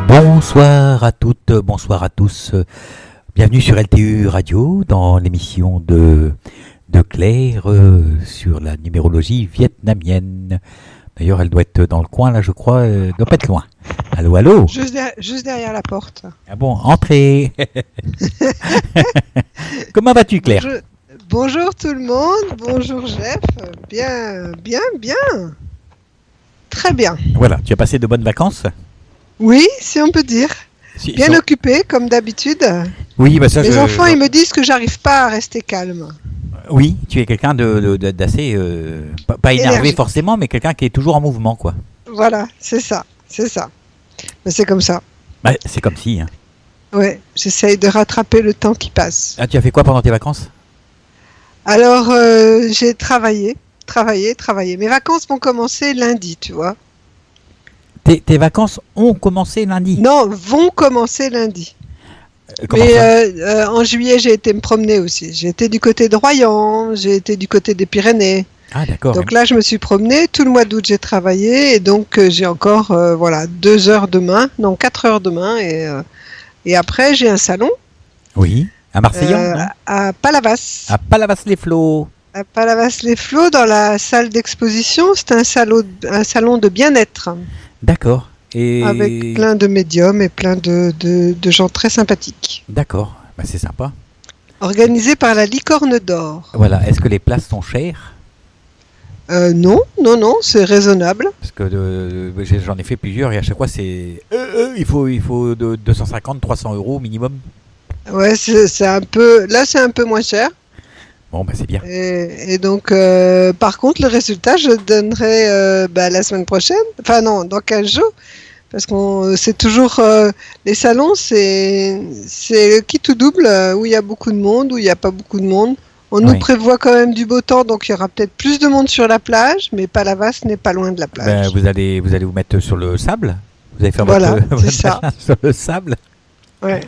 Bonsoir à toutes, bonsoir à tous. Bienvenue sur LTU Radio dans l'émission de Claire sur la numérologie vietnamienne. D'ailleurs, elle doit être dans le coin là, je crois. Elle doit pas être loin. Allô, allô. Juste derrière la porte. Ah bon, entrez. Comment vas-tu, Claire? Bonjour tout le monde. Bonjour Jeff. Bien. Très bien. Voilà, tu as passé de bonnes vacances? Oui, si on peut dire. Bien occupé, comme d'habitude. Oui, bah ça. Les enfants, ils me disent que j'arrive pas à rester calme. Oui, tu es quelqu'un d'assez pas énervé forcément, mais quelqu'un qui est toujours en mouvement, quoi. Voilà, c'est ça. Mais c'est comme ça. Bah, c'est comme si. Hein. Ouais, j'essaye de rattraper le temps qui passe. Ah, tu as fait quoi pendant tes vacances? Alors, j'ai travaillé. Mes vacances vont commencer lundi, tu vois. Tes vacances ont commencé lundi? Non, vont commencer lundi. Mais en juillet, j'ai été me promener aussi. J'ai été du côté de Royan, j'ai été du côté des Pyrénées. Ah, d'accord. Donc là, je me suis promenée. Tout le mois d'août, j'ai travaillé. Et donc, j'ai encore 4 heures demain. Et après, j'ai un salon. Oui, à Marseille. À Palavas. À Palavas-les-Flots. À Palavas-les-Flots, dans la salle d'exposition. C'est un salon de bien-être. D'accord. Et... avec plein de médiums et plein de gens très sympathiques. D'accord, bah, c'est sympa. Organisé par la Licorne d'Or. Voilà, est-ce que les places sont chères? Non, c'est raisonnable. Parce que j'en ai fait plusieurs et à chaque fois c'est... il faut 250-300 € minimum. Ouais, c'est un peu... Là, c'est un peu moins cher. Bon, bah c'est bien. Et donc, par contre, le résultat, je donnerai la semaine prochaine. Enfin non, dans 15 jours. Parce que c'est toujours... les salons, c'est quitte ou double, où il y a beaucoup de monde, où il n'y a pas beaucoup de monde. On nous prévoit quand même du beau temps, donc il y aura peut-être plus de monde sur la plage, mais Palavas n'est pas loin de la plage. Vous allez vous mettre sur le sable? Vous allez faire votre ça. Sur le sable? Ouais.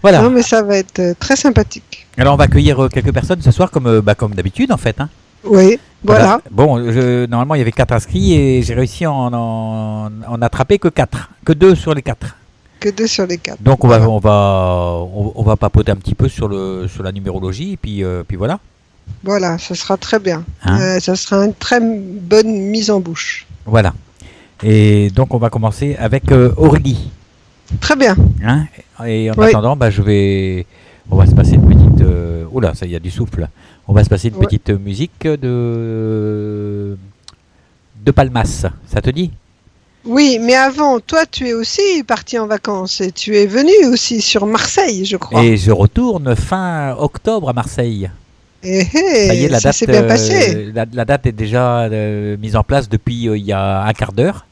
Voilà. Non, mais ça va être très sympathique. Alors, on va accueillir quelques personnes ce soir, comme d'habitude, en fait. Hein. Oui, voilà. Bon, normalement, il y avait 4 inscrits et j'ai réussi à en attraper que 4. Que 2 sur les 4. Que 2 sur les 4. Donc, on va papoter un petit peu sur la numérologie, et puis voilà. Voilà, ça sera très bien. Hein, ça sera une très bonne mise en bouche. Voilà. Et donc, on va commencer avec Aurélie. Très bien. Hein, et en attendant, on va se passer une petite... oh là, ça y a du souffle. On va se passer une petite musique de Palmas. Ça te dit? Oui, mais avant, toi, tu es aussi parti en vacances et tu es venu aussi sur Marseille, je crois. Et je retourne fin octobre à Marseille. Ça y est, ça s'est bien passé. La date est déjà mise en place depuis il y a un quart d'heure.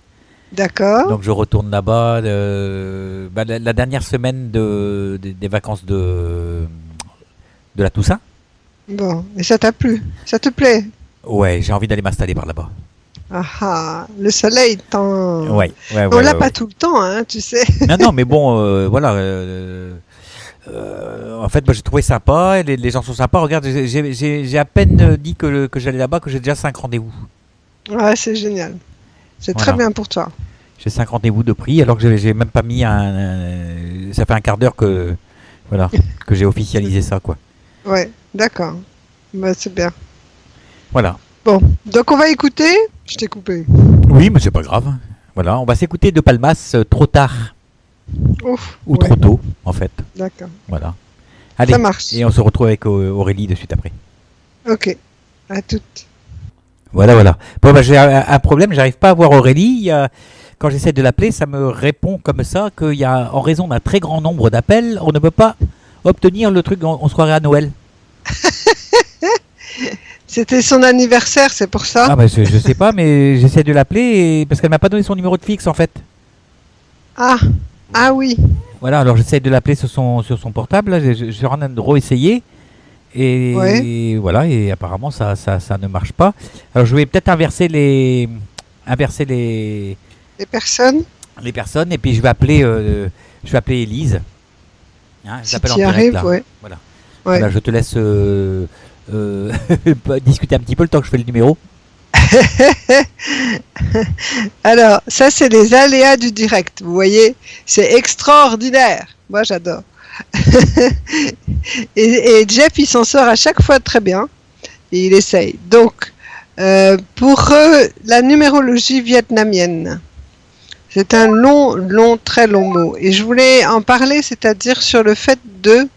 D'accord. Donc je retourne là-bas la dernière semaine des vacances de la Toussaint. Bon, et ça t'a plu? Ça te plaît? Ouais, j'ai envie d'aller m'installer par là-bas. Ah, le soleil tend... Ouais, on l'a pas tout le temps, hein, tu sais. Non, mais bon, voilà. En fait, moi, j'ai trouvé sympa, les gens sont sympas. Regarde, j'ai à peine dit que j'allais là-bas, que j'ai déjà 5 rendez-vous. Ouais, c'est génial. C'est très bien pour toi. J'ai 5 rendez-vous de prix, alors que j'ai même pas mis ça fait un quart d'heure que j'ai officialisé ça, quoi. Ouais, d'accord. Bah, c'est bien. Voilà. Bon, donc on va écouter Je t'ai coupé. Oui, mais c'est pas grave. Voilà, on va s'écouter de Palmas trop tard. Ouf. Ou trop tôt, en fait. D'accord. Voilà. Allez, Ça marche. et on se retrouve avec Aurélie de suite après. Ok. À toutes. Voilà. Bon, bah, j'ai un problème, j'arrive pas à voir Aurélie. Quand j'essaie de l'appeler, ça me répond comme ça qu'il y a, en raison d'un très grand nombre d'appels, on ne peut pas obtenir le truc, on se croirait à Noël. C'était son anniversaire, c'est pour ça. Ah, bah, je sais pas, mais j'essaie de l'appeler parce qu'elle m'a pas donné son numéro de fixe en fait. Ah oui. Voilà, alors j'essaie de l'appeler sur son portable, là, je suis en train de re-essayer. Et voilà, et apparemment ça ne marche pas. Alors je vais peut-être inverser les personnes. Les personnes, et puis je vais appeler Élise. Hein, je Si l'appelle en tu y direct, arrives, là. ouais. Voilà. Ouais. Voilà, je te laisse discuter un petit peu le temps que je fais le numéro. Alors, ça, c'est les aléas du direct. Vous voyez, c'est extraordinaire. Moi, j'adore. et Jeff, il s'en sort à chaque fois très bien. Et il essaye. Donc, pour la numérologie vietnamienne, c'est un très long mot. Et je voulais en parler, c'est-à-dire sur le fait de...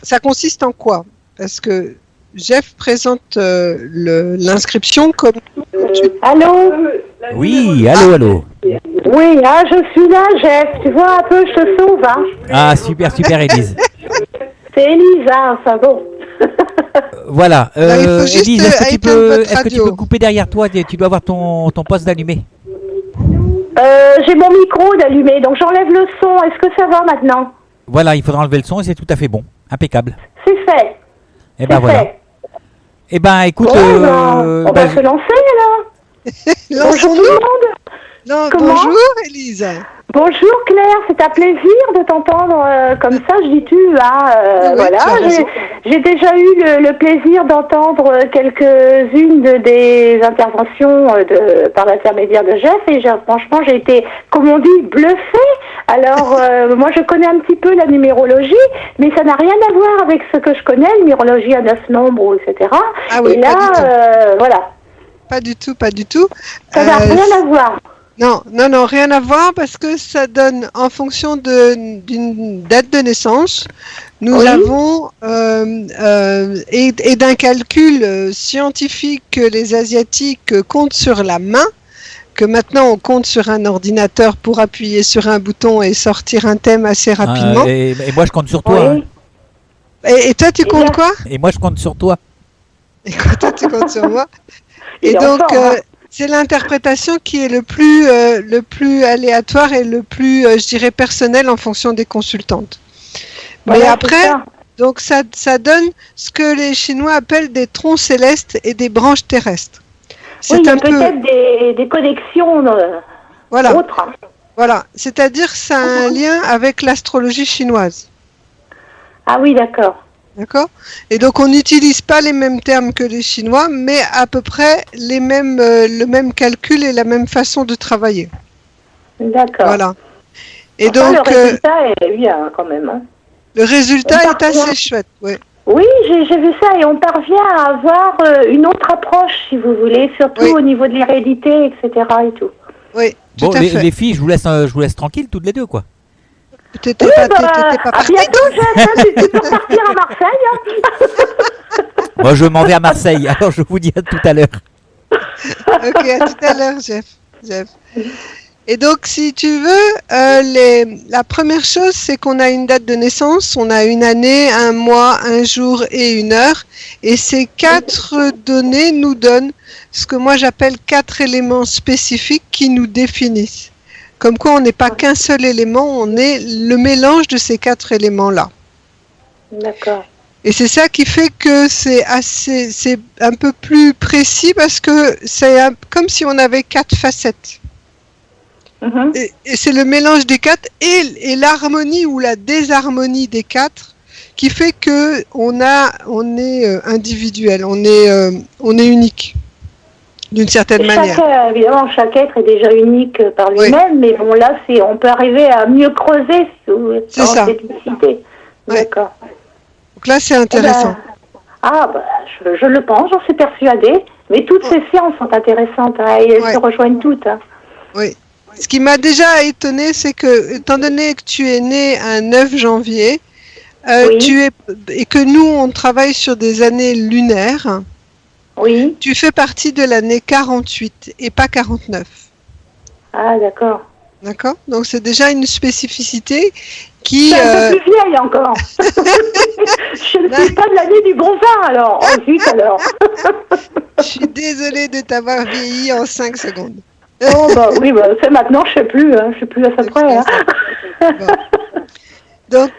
ça consiste en quoi? Parce que Jeff présente l'inscription comme... Allô? Oui, allô. Oui, je suis là, Jeff. Tu vois un peu, je te sauve. Hein. Ah, super, Élise. C'est Élise, ça bon. Voilà. Il faut juste Élise, est-ce que tu peux radio. couper derrière toi? Tu dois avoir ton poste d'allumé. J'ai mon micro d'allumé, donc j'enlève le son. Est-ce que ça va maintenant? Voilà, il faudra enlever le son et c'est tout à fait bon. Impeccable. C'est fait. Et ben voilà. Et ben écoute... on va se lancer, là. Bonjour tout le monde. Non, Comment? bonjour, Élise. Bonjour Claire, c'est un plaisir de t'entendre comme ça, je dis tu, Oui, voilà. tu as raison. J'ai déjà eu le plaisir d'entendre quelques-unes des interventions par l'intermédiaire de Jeff et franchement j'ai été, comme on dit, bluffée. Alors moi je connais un petit peu la numérologie, mais ça n'a rien à voir avec ce que je connais, numérologie à 9 nombres, etc. Ah oui, et là, pas du tout. voilà. Pas du tout. Ça n'a rien à voir. Non, rien à voir parce que ça donne en fonction d'une date de naissance. Nous avons et d'un calcul scientifique que les Asiatiques comptent sur la main, que maintenant on compte sur un ordinateur pour appuyer sur un bouton et sortir un thème assez rapidement. Et moi je compte sur toi. Oui. Hein. Et toi tu comptes quoi? Et moi je compte sur toi. Et toi tu comptes sur moi. Il Et est donc, en forme, hein. c'est l'interprétation qui est le plus aléatoire et le plus, je dirais, personnel en fonction des consultantes. Voilà, Mais c'est après, ça. donc ça donne ce que les Chinois appellent des troncs célestes et des branches terrestres. Oui, il y a peut-être des connexions voilà, autres. voilà. C'est-à-dire que ça a un lien avec l'astrologie chinoise. Ah oui, d'accord. D'accord? Et donc, on n'utilise pas les mêmes termes que les Chinois, mais à peu près le même calcul et la même façon de travailler. D'accord. Voilà. Et Enfin, donc, le résultat est bien quand même. Hein. le résultat est assez chouette. Ouais. Oui, j'ai vu ça et on parvient à avoir une autre approche, si vous voulez, surtout au niveau de l'hérédité, etc. et tout. Oui, tout Bon, à fait. les filles, je vous laisse tranquille toutes les deux, quoi. T'étais Oui, pas à partie? bientôt, Jeff, tu peux repartir à Marseille. Hein. Moi, je m'en vais à Marseille, alors je vous dis à tout à l'heure. Ok, à tout à l'heure, Jeff. Et donc, si tu veux, la première chose, c'est qu'on a une date de naissance, on a une année, un mois, un jour et une heure. Et ces 4 données nous donnent ce que moi j'appelle 4 éléments spécifiques qui nous définissent. Comme quoi, on n'est pas qu'un seul élément, on est le mélange de ces 4 éléments-là. D'accord. Et c'est ça qui fait que c'est un peu plus précis parce que c'est comme si on avait 4 facettes. Mm-hmm. Et c'est le mélange des 4 et l'harmonie ou la désharmonie des 4 qui fait que on est individuel, on est unique d'une certaine manière. Évidemment, chaque être est déjà unique par lui-même, mais bon là, on peut arriver à mieux creuser C'est ça. cette unicité. Ouais. D'accord. Donc là, c'est intéressant. Je le pense, j'en suis persuadée. Mais toutes ces séances sont intéressantes, hein, et elles Ouais. se rejoignent toutes. Hein. Oui. Ce qui m'a déjà étonné, c'est que, étant donné que tu es né un 9 janvier, Oui. et que nous, on travaille sur des années lunaires, Oui. tu fais partie de l'année 48 et pas 49. Ah, d'accord. D'accord? Donc, c'est déjà une spécificité Je qui... suis un peu plus vieille encore. Je ne suis pas de l'année du bon vin, alors. Oh, zut, alors. je suis désolée de t'avoir vieilli en 5 secondes. Oh, bah oui, bah, c'est maintenant, je sais plus à ça C'est près. bien Hein. ça. Bon. Donc,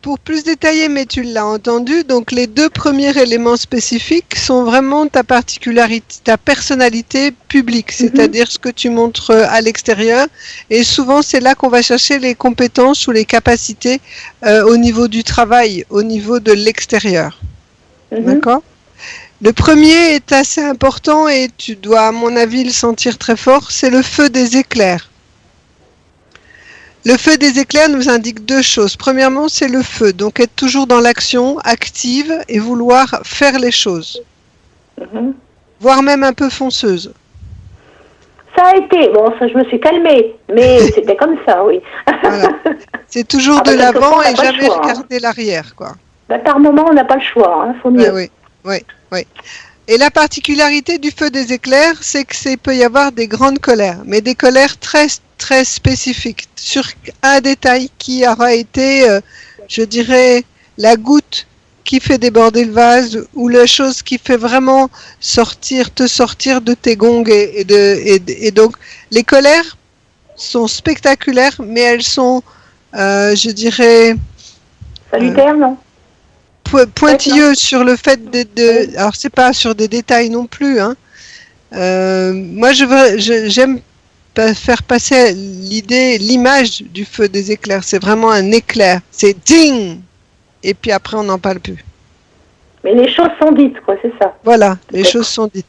pour plus détailler, mais tu l'as entendu, donc les 2 premiers éléments spécifiques sont vraiment ta particularité, ta personnalité publique, c'est-à-dire ce que tu montres à l'extérieur. Et souvent, c'est là qu'on va chercher les compétences ou les capacités au niveau du travail, au niveau de l'extérieur. D'accord ? Le premier est assez important et tu dois, à mon avis, le sentir très fort, c'est le feu des éclairs. Le feu des éclairs nous indique 2 choses. Premièrement, c'est le feu, donc être toujours dans l'action, active et vouloir faire les choses, voire même un peu fonceuse. Ça a été, bon, ça, je me suis calmée, mais c'était comme ça, oui. Voilà. C'est toujours Ah, bah, de l'avant quelquefois, on n'a et pas le jamais choix, hein. regarder l'arrière, quoi. Bah, par moment, on n'a pas le choix, hein, faut mieux. Oui. Et la particularité du feu des éclairs, c'est que peut y avoir des grandes colères, mais des colères très, très spécifiques, sur un détail qui aura été, je dirais, la goutte qui fait déborder le vase, ou la chose qui fait vraiment te sortir de tes gongs. Et donc, les colères sont spectaculaires, mais elles sont, je dirais... Salutaire, non? Pointilleux sur le fait alors c'est pas sur des détails non plus, hein. Moi j'aime faire passer l'image du feu des éclairs. C'est vraiment un éclair, c'est ding, et puis après on n'en parle plus. Mais les choses sont dites, quoi, c'est ça. Voilà, les choses sont dites.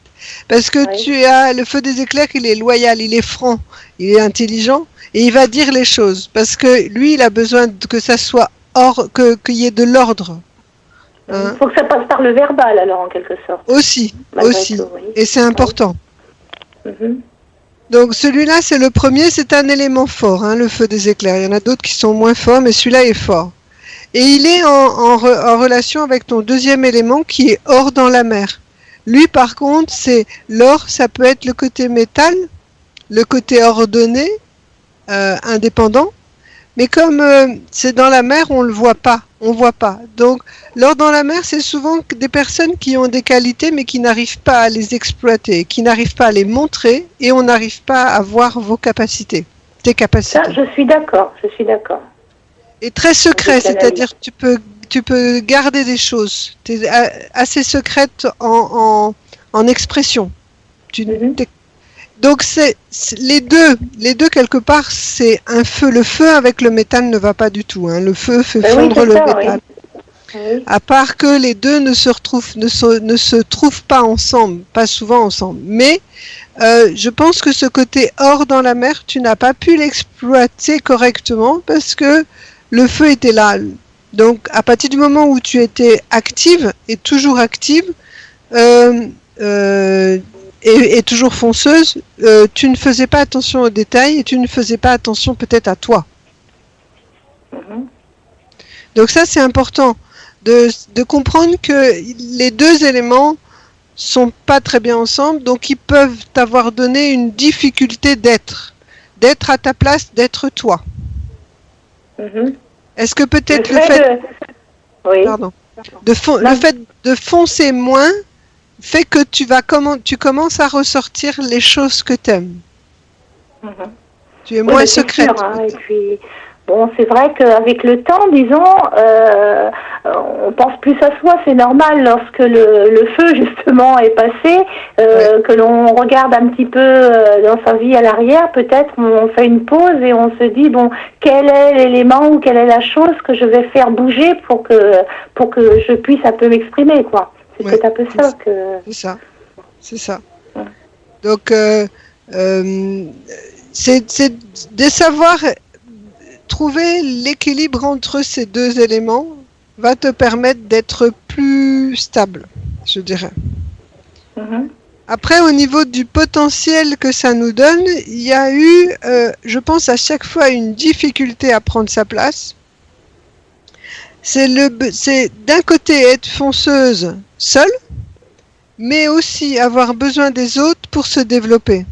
Parce que tu as le feu des éclairs, il est loyal, il est franc, il est intelligent, et il va dire les choses. Parce que lui, il a besoin que ça soit qu'il y ait de l'ordre. Il faut que ça passe par le verbal, alors, en quelque sorte. Aussi. Tout, oui. Et c'est important. Oui. Donc celui-là, c'est le premier, c'est un élément fort, hein, le feu des éclairs. Il y en a d'autres qui sont moins forts, mais celui-là est fort. Et il est en relation avec ton deuxième élément qui est or dans la mer. Lui, par contre, c'est l'or, ça peut être le côté métal, le côté ordonné, indépendant. Mais comme c'est dans la mer, on le voit pas. On voit pas. Donc, l'or dans la mer, c'est souvent des personnes qui ont des qualités, mais qui n'arrivent pas à les exploiter, qui n'arrivent pas à les montrer, et on n'arrive pas à voir vos capacités, tes capacités. Ça, je suis d'accord. Et très secret, c'est-à-dire tu peux garder des choses. Tu es assez secrète en expression. Donc les deux quelque part, c'est un feu. Le feu avec le métal ne va pas du tout, hein. Le feu fait fondre le métal. Oui. À part que les deux ne se trouvent pas ensemble, pas souvent ensemble. Mais je pense que ce côté or dans la mer, tu n'as pas pu l'exploiter correctement parce que le feu était là. Donc à partir du moment où tu étais active et toujours active, et toujours fonceuse, tu ne faisais pas attention aux détails et tu ne faisais pas attention peut-être à toi. Donc ça, c'est important de comprendre que les deux éléments sont pas très bien ensemble, donc ils peuvent t'avoir donné une difficulté d'être à ta place, d'être toi. Est-ce que peut-être le fait de foncer moins fait que tu commences à ressortir les choses que tu aimes. Tu es moins secrète. Sûr, hein, et puis, bon, c'est vrai qu'avec le temps, disons, on pense plus à soi, c'est normal lorsque le feu, justement, est passé, que l'on regarde un petit peu dans sa vie à l'arrière, peut-être on fait une pause et on se dit, bon, quel est l'élément ou quelle est la chose que je vais faire bouger pour que je puisse un peu m'exprimer, quoi. C'est peut-être un peu ça que... C'est ça. Donc, c'est de savoir trouver l'équilibre entre ces deux éléments va te permettre d'être plus stable, je dirais. Après, au niveau du potentiel que ça nous donne, il y a eu, je pense, à chaque fois une difficulté à prendre sa place. C'est d'un côté être fonceuse seule, mais aussi avoir besoin des autres pour se développer.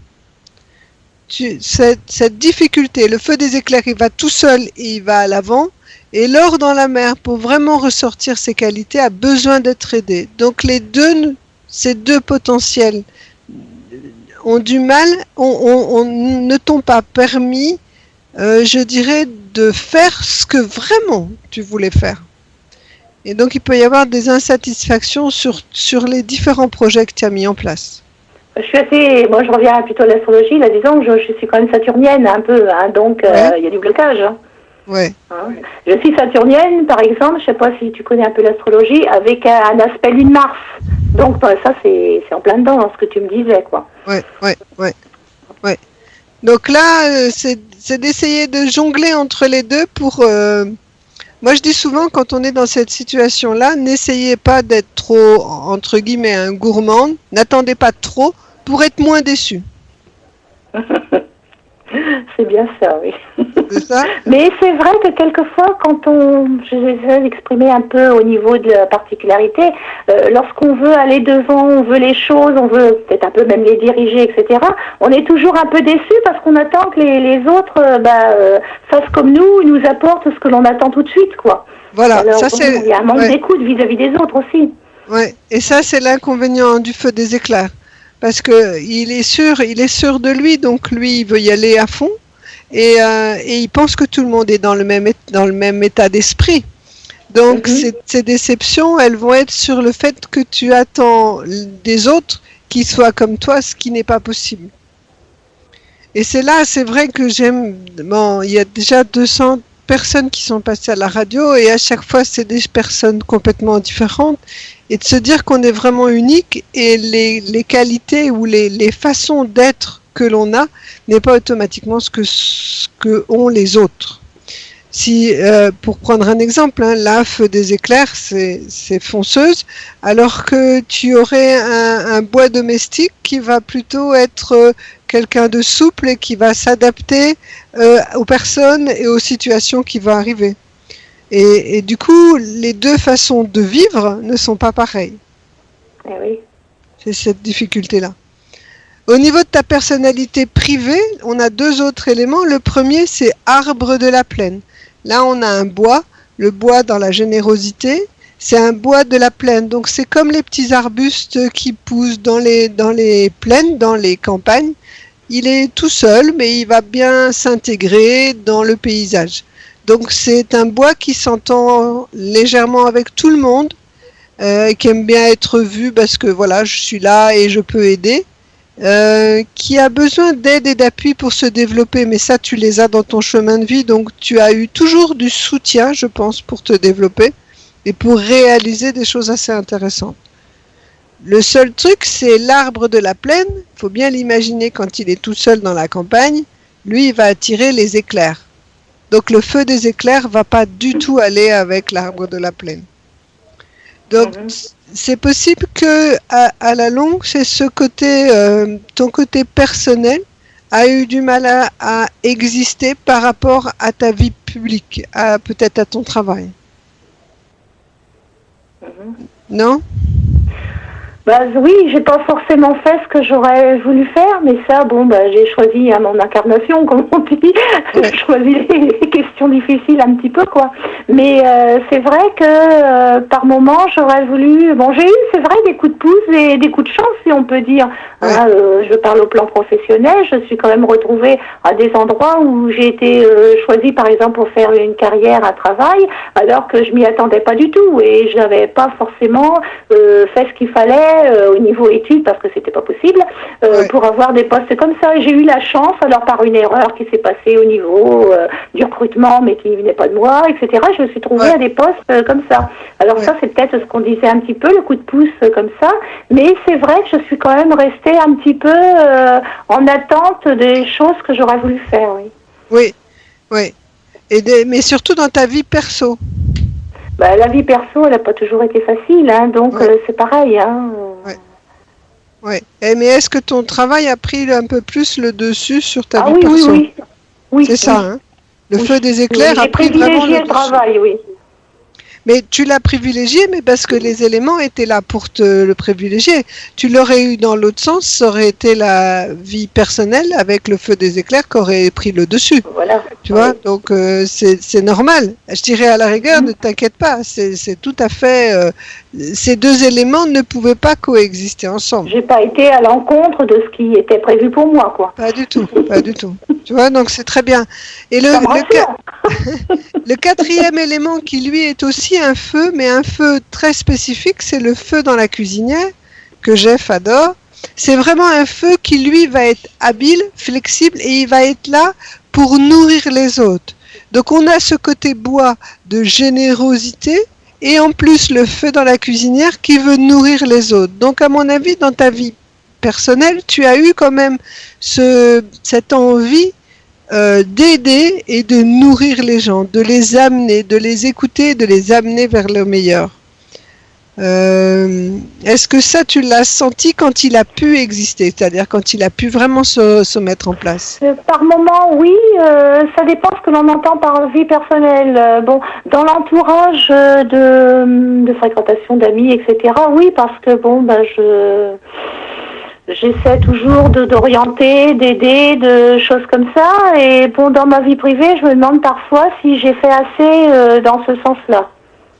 Cette difficulté, le feu des éclairs, il va tout seul et il va à l'avant. Et l'or dans la mer, pour vraiment ressortir ses qualités, a besoin d'être aidé. Donc ces deux potentiels ont du mal, ne t'ont pas permis, je dirais, de faire ce que vraiment tu voulais faire. Et donc il peut y avoir des insatisfactions sur les différents projets que tu as mis en place. Moi je reviens plutôt à l'astrologie, là, disons que je suis quand même saturnienne un peu, hein, donc il y a du blocage. Hein. Ouais. Hein. Je suis saturnienne, par exemple, je ne sais pas si tu connais un peu l'astrologie, avec un aspect Lune-Mars. Donc ça, c'est en plein dedans, dans ce que tu me disais, quoi. Ouais. Donc là, c'est d'essayer de jongler entre les deux pour... Moi, je dis souvent, quand on est dans cette situation-là, n'essayez pas d'être trop, entre guillemets, un gourmand. N'attendez pas trop pour être moins déçu. C'est bien ça, oui. C'est ça. Mais c'est vrai que quelquefois, j'essaie d'exprimer un peu au niveau de la particularité, lorsqu'on veut aller devant, on veut les choses, on veut peut-être un peu même les diriger, etc., on est toujours un peu déçu parce qu'on attend que les autres fassent comme nous apportent ce que l'on attend tout de suite, quoi. Voilà, alors, ça c'est... Il y a un manque d'écoute vis-à-vis des autres aussi. Ouais, et ça c'est l'inconvénient du feu des éclairs. Parce que il est sûr de lui, donc lui il veut y aller à fond, et il pense que tout le monde est dans le même état d'esprit. Donc ces déceptions, elles vont être sur le fait que tu attends des autres qui soient comme toi, ce qui n'est pas possible. Et c'est vrai que j'aime. Bon, il y a déjà 200 personnes qui sont passées à la radio, et à chaque fois c'est des personnes complètement différentes. Et de se dire qu'on est vraiment unique et les qualités ou les façons d'être que l'on a n'est pas automatiquement ce que ont les autres. Si, pour prendre un exemple, la feu des éclairs, c'est fonceuse, alors que tu aurais un bois domestique qui va plutôt être quelqu'un de souple et qui va s'adapter aux personnes et aux situations qui vont arriver. Et du coup, les deux façons de vivre ne sont pas pareilles. Eh oui. C'est cette difficulté-là. Au niveau de ta personnalité privée, on a deux autres éléments. Le premier, c'est arbre de la plaine. Là, on a un bois. Le bois dans la générosité, c'est un bois de la plaine. Donc, c'est comme les petits arbustes qui poussent dans les plaines, dans les campagnes. Il est tout seul, mais il va bien s'intégrer dans le paysage. Donc c'est un bois qui s'entend légèrement avec tout le monde, qui aime bien être vu parce que voilà, je suis là et je peux aider, qui a besoin d'aide et d'appui pour se développer, mais ça tu les as dans ton chemin de vie, donc tu as eu toujours du soutien, je pense, pour te développer et pour réaliser des choses assez intéressantes. Le seul truc, c'est l'arbre de la plaine. Il faut bien l'imaginer quand il est tout seul dans la campagne. Lui, il va attirer les éclairs. Donc le feu des éclairs va pas du tout aller avec l'arbre de la plaine. Donc c'est possible que à la longue, c'est ce côté, ton côté personnel a eu du mal à exister par rapport à ta vie publique, peut-être à ton travail. Non ? Oui, j'ai pas forcément fait ce que j'aurais voulu faire, mais ça, j'ai choisi mon incarnation, comme on dit. J'ai choisi les questions difficiles un petit peu, quoi. Mais c'est vrai que par moment, j'aurais voulu... j'ai eu, c'est vrai, des coups de pouce et des coups de chance, si on peut dire. Je parle au plan professionnel, je suis quand même retrouvée à des endroits où j'ai été choisie, par exemple, pour faire une carrière, un travail, alors que je m'y attendais pas du tout, et je n'avais pas forcément fait ce qu'il fallait au niveau études, parce que c'était pas possible, pour avoir des postes comme ça. J'ai eu la chance, alors par une erreur qui s'est passée au niveau du recrutement, mais qui ne venait pas de moi, etc., je me suis trouvée à des postes comme ça. Alors ça, c'est peut-être ce qu'on disait un petit peu, le coup de pouce comme ça, mais c'est vrai que je suis quand même restée un petit peu en attente des choses que j'aurais voulu faire, oui. Mais surtout dans ta vie perso. La vie perso, elle n'a pas toujours été facile, donc c'est pareil. Ouais. Mais est-ce que ton travail a pris un peu plus le dessus sur ta vie oui, perso? oui. C'est ça, Oui. hein? Le Oui. feu des éclairs a J'ai pris vraiment privilégié le le dessus. travail, oui. Mais tu l'as privilégié, mais parce que les éléments étaient là pour te le privilégier. Tu l'aurais eu dans l'autre sens, ça aurait été la vie personnelle avec le feu des éclairs qui aurait pris le dessus. Voilà. Tu vois, donc c'est normal. Je dirais à la rigueur, ne t'inquiète pas, c'est tout à fait. Ces deux éléments ne pouvaient pas coexister ensemble. J'ai pas été à l'encontre de ce qui était prévu pour moi, quoi. Pas du tout, pas du tout. Tu vois, donc c'est très bien. Et Ça me rassure. le quatrième élément qui lui est aussi un feu, mais un feu très spécifique, c'est le feu dans la cuisinière, que Jeff adore. C'est vraiment un feu qui lui va être habile, flexible, et il va être là pour nourrir les autres. Donc on a ce côté bois de générosité, et en plus le feu dans la cuisinière qui veut nourrir les autres. Donc à mon avis, dans ta vie personnelle, tu as eu quand même cette envie d'aider et de nourrir les gens, de les amener, de les écouter, de les amener vers le meilleur. Est-ce que ça, tu l'as senti quand il a pu exister, c'est-à-dire quand il a pu vraiment se mettre en place? Par moment, oui. Ça dépend ce que l'on entend par vie personnelle. Bon, dans l'entourage de fréquentation d'amis, etc. Oui, parce que bon, j'essaie toujours d'orienter, d'aider, de choses comme ça. Et bon, dans ma vie privée, je me demande parfois si j'ai fait assez dans ce sens-là.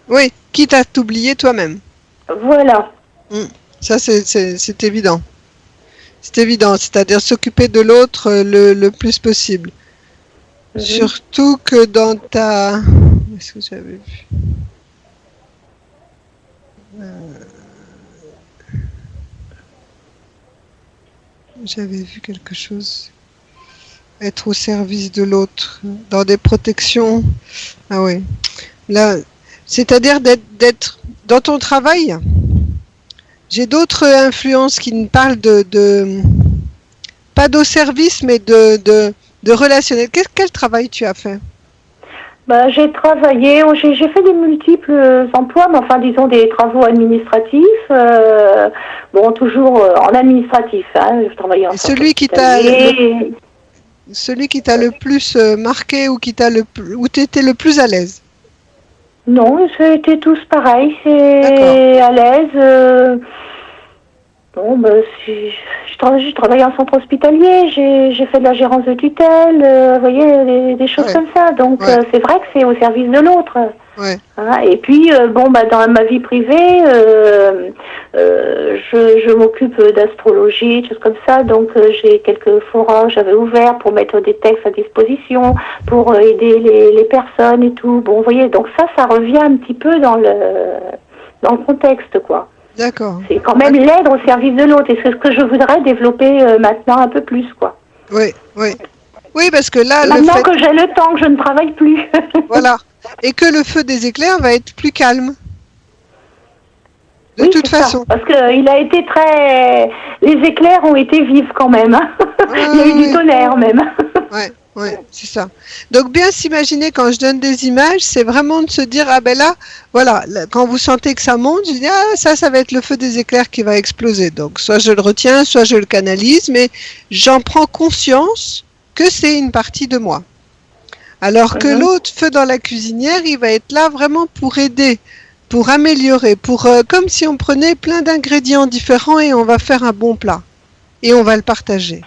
Oui, quitte à t'oublier toi-même. Voilà. Ça, c'est évident. C'est évident, c'est-à-dire s'occuper de l'autre le plus possible. Surtout que dans ta... Est-ce que j'avais vu? J'avais vu quelque chose. Être au service de l'autre, dans des protections. Ah oui. Là, c'est-à-dire d'être dans ton travail. J'ai d'autres influences qui me parlent pas d'au service, mais de relationnel. Quel travail tu as fait? J'ai travaillé, j'ai fait des multiples emplois, mais enfin disons des travaux administratifs, toujours en administratif. Hein, je travaillais en celui qui t'a le plus marqué ou où tu étais le plus à l'aise? Non, c'était tous pareil, c'est à l'aise. J'ai travaillé en centre hospitalier, j'ai fait de la gérance de tutelle, vous voyez, des choses comme ça. Donc c'est vrai que c'est au service de l'autre. Ouais. Hein, et puis dans ma vie privée, je m'occupe d'astrologie, des choses comme ça. Donc j'ai quelques forums que j'avais ouverts pour mettre des textes à disposition, pour aider les personnes et tout. Bon, vous voyez, donc ça revient un petit peu dans le contexte, quoi. D'accord. C'est quand même l'aide au service de l'autre. Et c'est ce que je voudrais développer maintenant un peu plus, quoi. Oui, oui. Oui, parce que là... Maintenant que j'ai le temps, que je ne travaille plus. Voilà. Et que le feu des éclairs va être plus calme. De toute façon. Ça, parce qu'il a été très... Les éclairs ont été vifs quand même. Hein. Il y a eu du tonnerre même. Oui, c'est ça. Donc bien s'imaginer quand je donne des images, c'est vraiment de se dire, ah ben là, voilà, quand vous sentez que ça monte, je dis, ah ça va être le feu des éclairs qui va exploser. Donc soit je le retiens, soit je le canalise, mais j'en prends conscience que c'est une partie de moi. Alors que l'autre feu dans la cuisinière, il va être là vraiment pour aider, pour améliorer, comme si on prenait plein d'ingrédients différents et on va faire un bon plat. Et on va le partager.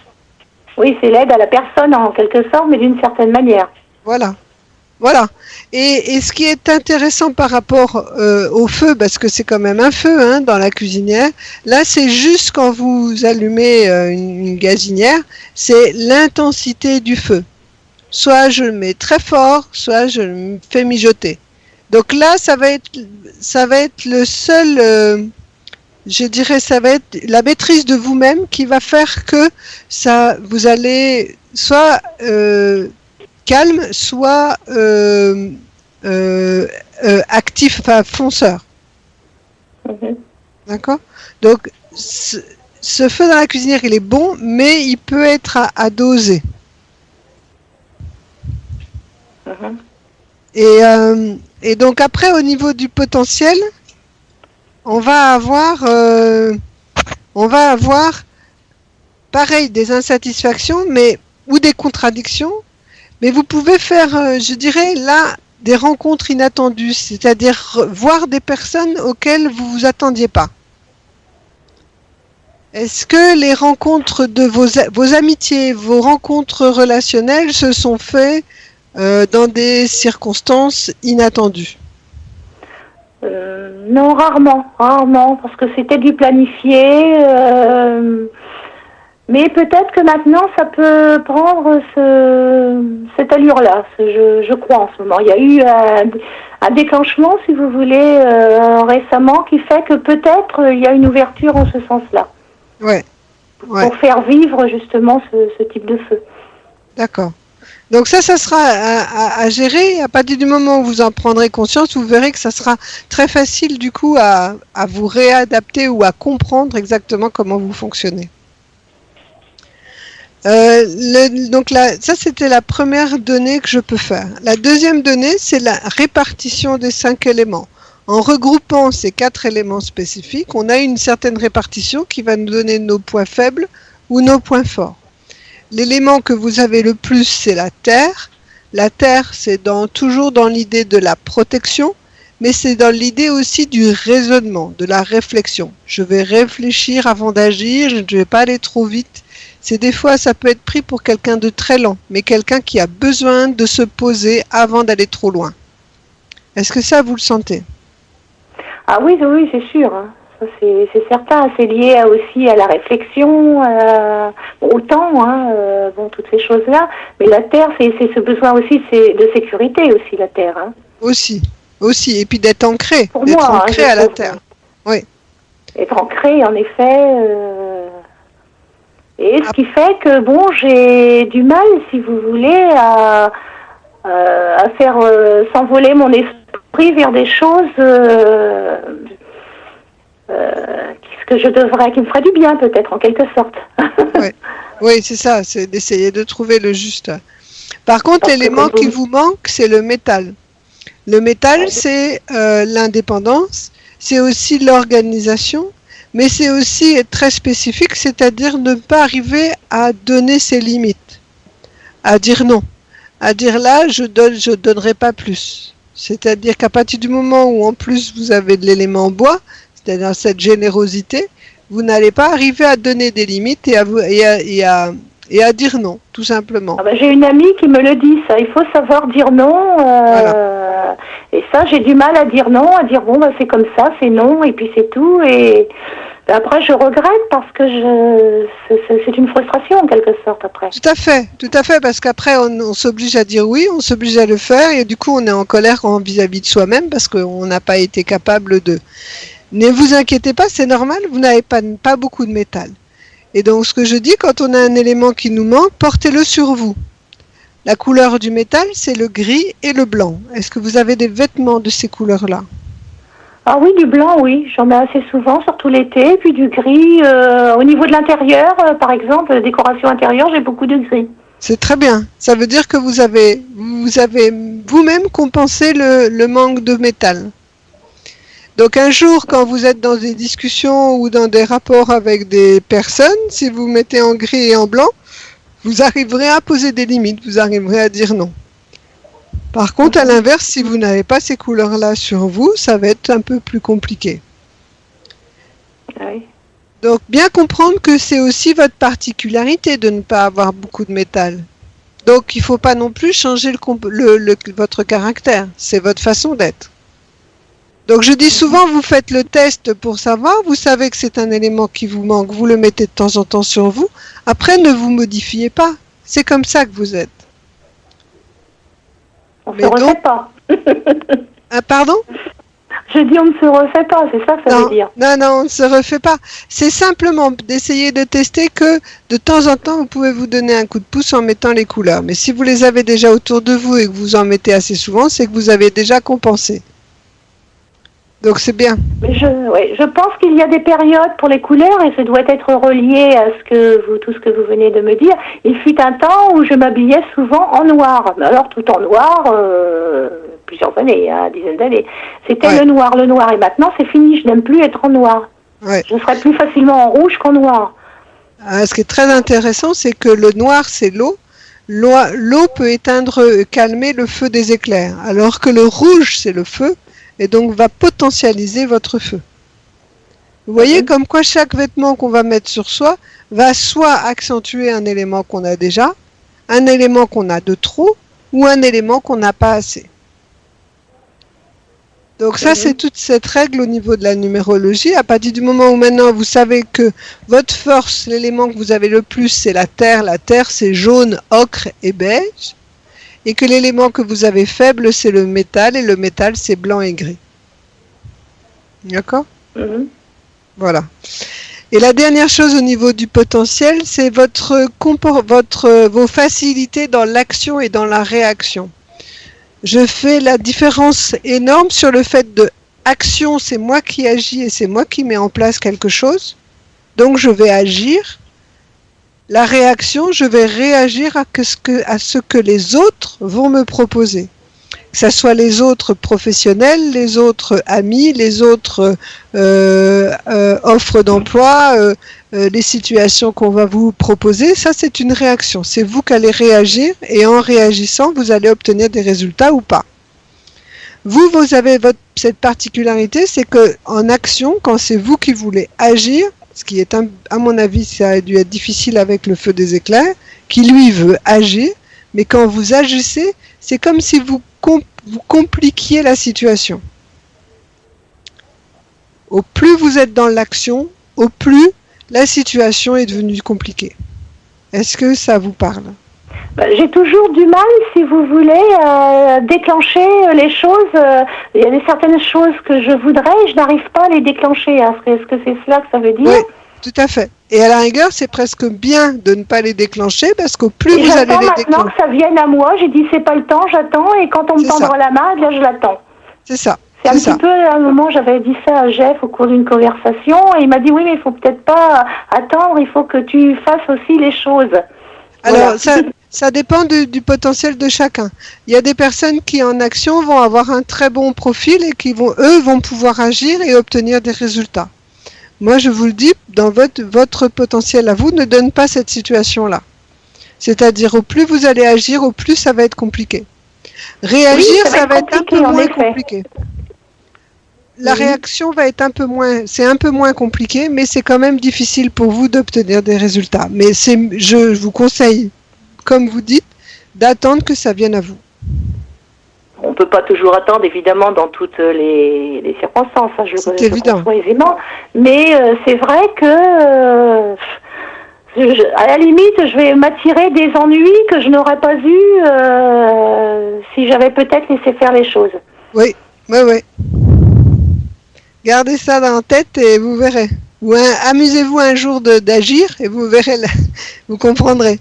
Oui, c'est l'aide à la personne en quelque sorte, mais d'une certaine manière. Voilà. Et ce qui est intéressant par rapport au feu, parce que c'est quand même un feu hein, dans la cuisinière, là c'est juste quand vous allumez une gazinière, c'est l'intensité du feu. Soit je le mets très fort, soit je le fais mijoter. Donc là, ça va être le seul... je dirais, ça va être la maîtrise de vous-même qui va faire que vous allez soit calme, soit actif, enfin fonceur. D'accord? Donc, ce feu dans la cuisinière, il est bon, mais il peut être à doser. Et donc après, au niveau du potentiel, on va avoir on va avoir, pareil, des insatisfactions, ou des contradictions, mais vous pouvez faire, je dirais, là, des rencontres inattendues, c'est-à-dire voir des personnes auxquelles vous vous attendiez pas. Est-ce que les rencontres de vos amitiés, vos rencontres relationnelles se sont faites dans des circonstances inattendues? Non, rarement, parce que c'était du planifié. Mais peut-être que maintenant, ça peut prendre cette allure-là, je crois en ce moment. Il y a eu un déclenchement, si vous voulez, récemment, qui fait que peut-être il y a une ouverture en ce sens-là. Ouais. Pour faire vivre justement ce type de feu. D'accord. Donc ça sera à gérer. À partir du moment où vous en prendrez conscience, vous verrez que ça sera très facile du coup à vous réadapter ou à comprendre exactement comment vous fonctionnez. Donc ça c'était la première donnée que je peux faire. La deuxième donnée, c'est la répartition des 5 éléments. En regroupant ces 4 éléments spécifiques, on a une certaine répartition qui va nous donner nos points faibles ou nos points forts. L'élément que vous avez le plus, c'est la terre. La terre, c'est toujours dans l'idée de la protection, mais c'est dans l'idée aussi du raisonnement, de la réflexion. Je vais réfléchir avant d'agir, je ne vais pas aller trop vite. Des fois, ça peut être pris pour quelqu'un de très lent, mais quelqu'un qui a besoin de se poser avant d'aller trop loin. Est-ce que ça, vous le sentez? Ah oui, c'est sûr. Hein. Ça, c'est certain. C'est lié aussi à la réflexion, au temps, toutes ces choses-là. Mais la terre, c'est ce besoin aussi de sécurité aussi, la terre. Hein. Aussi. Et puis d'être ancré. Pour d'être moi, ancré à la terre. Oui. Être ancré, en effet. Et ce qui fait que, j'ai du mal, si vous voulez, à faire s'envoler mon esprit vers des choses qui me feraient du bien, peut-être, en quelque sorte. Oui, c'est ça, c'est d'essayer de trouver le juste. Par contre, l'élément qui vous manque, c'est le métal. Le métal, c'est l'indépendance, c'est aussi l'organisation, mais c'est aussi être très spécifique, c'est-à-dire ne pas arriver à donner ses limites, à dire non, à dire là, je donnerai pas plus. C'est-à-dire qu'à partir du moment où en plus vous avez de l'élément bois, c'est-à-dire cette générosité, vous n'allez pas arriver à donner des limites et à dire non, tout simplement. J'ai une amie qui me le dit, ça, il faut savoir dire non. Voilà. Et ça, j'ai du mal à dire non, à dire c'est comme ça, c'est non, et puis c'est tout. Et après, je regrette parce que c'est une frustration en quelque sorte après. Tout à fait, parce qu'après on s'oblige à dire oui, on s'oblige à le faire, et du coup on est en colère vis-à-vis de soi-même parce qu'on n'a pas été capable de. Ne vous inquiétez pas, c'est normal, vous n'avez pas beaucoup de métal. Et donc ce que je dis, quand on a un élément qui nous manque, portez-le sur vous. La couleur du métal, c'est le gris et le blanc. Est-ce que vous avez des vêtements de ces couleurs-là? Ah oui, du blanc, oui. J'en ai assez souvent, surtout l'été. Puis du gris. Au niveau de l'intérieur, par exemple, décoration intérieure, j'ai beaucoup de gris. C'est très bien. Ça veut dire que vous avez vous-même compensé le manque de métal. Donc un jour, quand vous êtes dans des discussions ou dans des rapports avec des personnes, si vous mettez en gris et en blanc, vous arriverez à poser des limites, vous arriverez à dire non. Par contre, à l'inverse, si vous n'avez pas ces couleurs-là sur vous, ça va être un peu plus compliqué. Oui. Donc, bien comprendre que c'est aussi votre particularité de ne pas avoir beaucoup de métal. Donc, il ne faut pas non plus changer votre caractère. C'est votre façon d'être. Donc, je dis souvent, vous faites le test pour savoir. Vous savez que c'est un élément qui vous manque. Vous le mettez de temps en temps sur vous. Après, ne vous modifiez pas. C'est comme ça que vous êtes. On ne se refait pas. Pardon? Je dis on ne se refait pas, c'est ça que ça veut dire. Non, on ne se refait pas. C'est simplement d'essayer de tester que de temps en temps, vous pouvez vous donner un coup de pouce en mettant les couleurs. Mais si vous les avez déjà autour de vous et que vous en mettez assez souvent, c'est que vous avez déjà compensé. Donc c'est bien. Mais je pense qu'il y a des périodes pour les couleurs et ça doit être relié à tout ce que vous venez de me dire. Il fut un temps où je m'habillais souvent en noir. Alors tout en noir, plusieurs années, dizaines d'années. C'était le noir. Et maintenant c'est fini, je n'aime plus être en noir. Ouais. Je serais plus facilement en rouge qu'en noir. Ce qui est très intéressant, c'est que le noir, c'est l'eau. L'eau peut calmer le feu des éclairs, alors que le rouge, c'est le feu, et donc va potentialiser votre feu. Vous voyez comme quoi chaque vêtement qu'on va mettre sur soi va soit accentuer un élément qu'on a déjà, un élément qu'on a de trop, ou un élément qu'on n'a pas assez. Donc ça, c'est toute cette règle au niveau de la numérologie. À partir du moment où maintenant vous savez que votre force, l'élément que vous avez le plus, c'est la terre. La terre, c'est jaune, ocre et beige. Et que l'élément que vous avez faible, c'est le métal. Et le métal, c'est blanc et gris. D'accord ? Voilà. Et la dernière chose au niveau du potentiel, c'est vos facilités dans l'action et dans la réaction. Je fais la différence énorme sur le fait de action, c'est moi qui agis et c'est moi qui mets en place quelque chose. Donc je vais agir. La réaction, je vais réagir à ce que les autres vont me proposer. Que ce soit les autres professionnels, les autres amis, les autres offres d'emploi, les situations qu'on va vous proposer, ça c'est une réaction. C'est vous qui allez réagir et en réagissant, vous allez obtenir des résultats ou pas. Vous avez cette particularité, c'est qu'en action, quand c'est vous qui voulez agir, ce qui est, à mon avis, ça a dû être difficile avec le feu des éclairs, qui lui veut agir, mais quand vous agissez, c'est comme si vous compliquiez la situation. Au plus vous êtes dans l'action, au plus la situation est devenue compliquée. Est-ce que ça vous parle ? J'ai toujours du mal, si vous voulez, à déclencher les choses. Il y a certaines choses que je voudrais et je n'arrive pas à les déclencher. Est-ce que c'est cela que ça veut dire ? Oui, tout à fait. Et à la rigueur, c'est presque bien de ne pas les déclencher parce qu'au plus vous allez les déclencher... J'attends maintenant que ça vienne à moi. J'ai dit, c'est pas le temps, j'attends. Et quand on me tendra la main, bien je l'attends. C'est ça. C'est un petit peu, à un moment, j'avais dit ça à Jeff au cours d'une conversation. Et il m'a dit, oui, mais il faut peut-être pas attendre. Il faut que tu fasses aussi les choses. Alors, ça dépend du potentiel de chacun. Il y a des personnes qui, en action, vont avoir un très bon profil et qui vont pouvoir agir et obtenir des résultats. Moi, je vous le dis, dans votre potentiel à vous ne donne pas cette situation-là. C'est-à-dire, au plus vous allez agir, au plus ça va être compliqué. Réagir, ça va être un peu moins compliqué. La réaction va être c'est un peu moins compliqué, mais c'est quand même difficile pour vous d'obtenir des résultats. Mais je vous conseille, comme vous dites, d'attendre que ça vienne à vous. On ne peut pas toujours attendre, évidemment, dans toutes les circonstances. Hein, c'est évident. Aisément. Mais c'est vrai que, à la limite, je vais m'attirer des ennuis que je n'aurais pas eus si j'avais peut-être laissé faire les choses. Oui. Gardez ça dans la tête et vous verrez. Ou amusez-vous un jour d'agir et vous verrez, vous comprendrez.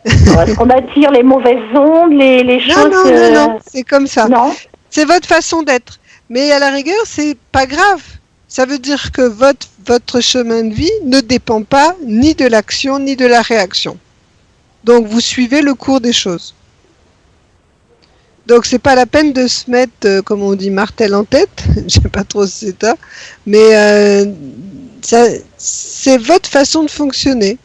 Est-ce qu'on attire les mauvaises ondes, les choses... Non, c'est comme ça. Non. C'est votre façon d'être. Mais à la rigueur, c'est pas grave. Ça veut dire que votre chemin de vie ne dépend pas ni de l'action ni de la réaction. Donc vous suivez le cours des choses. Donc c'est pas la peine de se mettre, comme on dit, martel en tête. Je sais pas trop si c'est ça. Mais c'est votre façon de fonctionner.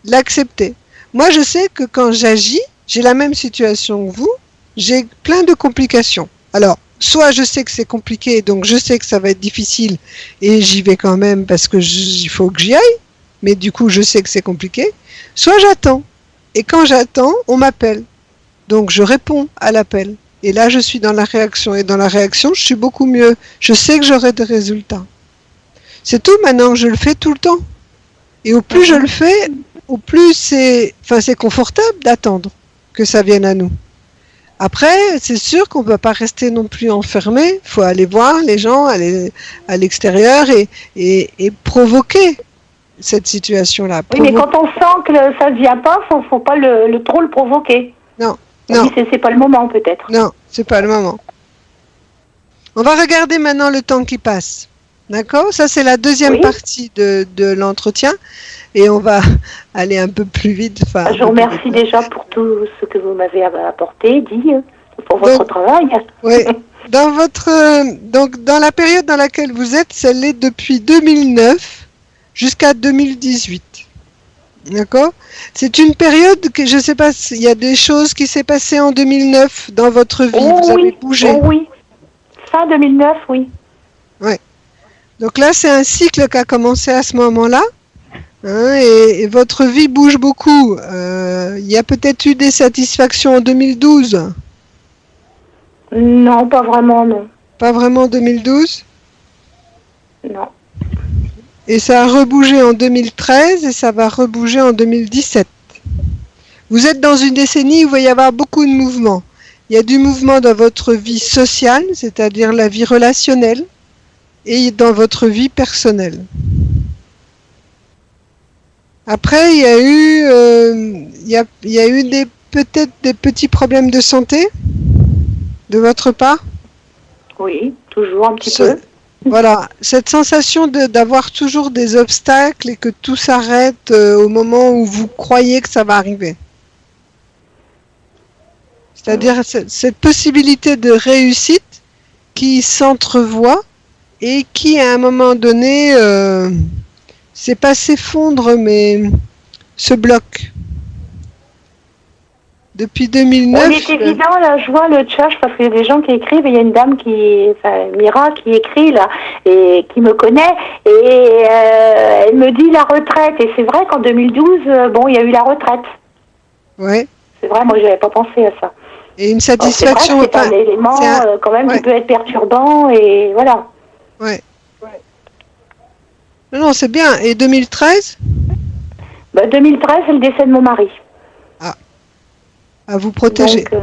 L'accepter. Moi, je sais que quand j'agis, j'ai la même situation que vous, j'ai plein de complications. Alors, soit je sais que c'est compliqué, donc je sais que ça va être difficile, et j'y vais quand même parce que il faut que j'y aille, mais du coup, je sais que c'est compliqué. Soit j'attends, et quand j'attends, on m'appelle. Donc, je réponds à l'appel. Et là, je suis dans la réaction, et dans la réaction, je suis beaucoup mieux. Je sais que j'aurai des résultats. C'est tout, maintenant, je le fais tout le temps. Et au plus je le fais, au plus c'est confortable d'attendre que ça vienne à nous. Après, c'est sûr qu'on ne peut pas rester non plus enfermé. Il faut aller voir les gens, aller à l'extérieur et provoquer cette situation-là. Oui, mais quand on sent que ça ne vient pas, il ne faut pas trop le provoquer. Non. C'est pas le moment peut-être. Non, c'est pas le moment. On va regarder maintenant le temps qui passe. D'accord ? Ça, c'est la deuxième partie de l'entretien. Et on va aller un peu plus vite. Je vous remercie déjà pour tout ce que vous m'avez apporté, dit, pour votre travail. Oui. dans donc dans la période dans laquelle vous êtes, celle est depuis 2009 jusqu'à 2018. D'accord? C'est une période que je ne sais pas s'il y a des choses qui s'est passées en 2009 dans votre vie. Vous avez bougé. Oh oui. Fin 2009, oui. Ouais. Donc là, c'est un cycle qui a commencé à ce moment-là. Hein, et votre vie bouge beaucoup. Il y a peut-être eu des satisfactions en 2012. Non, pas vraiment, non. Pas vraiment en 2012. Non. Et ça a rebougé en 2013 et ça va rebouger en 2017. Vous êtes dans une décennie où il va y avoir beaucoup de mouvements. Il y a du mouvement dans votre vie sociale, c'est-à-dire la vie relationnelle, et dans votre vie personnelle. Après, il y a eu peut-être des petits problèmes de santé de votre part. Oui, toujours un petit peu. Voilà, cette sensation d'avoir toujours des obstacles et que tout s'arrête au moment où vous croyez que ça va arriver. C'est-à-dire cette possibilité de réussite qui s'entrevoit et qui, à un moment donné, c'est pas s'effondre, mais se bloque. Depuis 2009... Il est évident, là, je vois le chat, parce qu'il y a des gens qui écrivent, et il y a une dame Mira, qui écrit, là, et qui me connaît, et elle me dit la retraite, et c'est vrai qu'en 2012, il y a eu la retraite. Ouais. C'est vrai, moi, j'avais pas pensé à ça. Et une satisfaction... C'est un élément, quand même, qui peut être perturbant, et voilà. Ouais. Non, c'est bien. Et 2013 2013, c'est le décès de mon mari. À vous protéger. Donc,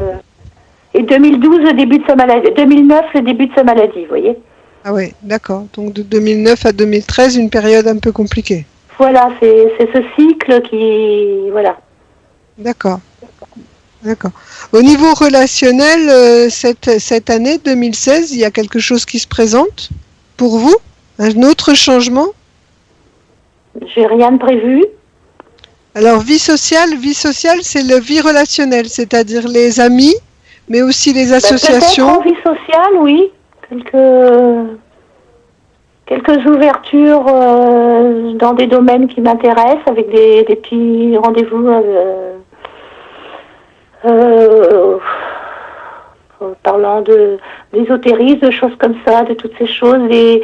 et 2012, le début de sa maladie. 2009, le début de sa maladie, vous voyez. Ah oui, d'accord. Donc de 2009 à 2013, une période un peu compliquée. Voilà, c'est ce cycle qui... Voilà. D'accord. D'accord. Au niveau relationnel, cette année 2016, il y a quelque chose qui se présente pour vous? Un autre changement? J'ai rien de prévu. Alors, vie sociale, c'est la vie relationnelle, c'est-à-dire les amis, mais aussi les associations. Peut-être en vie sociale, oui. Quelques ouvertures dans des domaines qui m'intéressent, avec des petits rendez-vous parlant d'ésotérisme, de choses comme ça, de toutes ces choses, des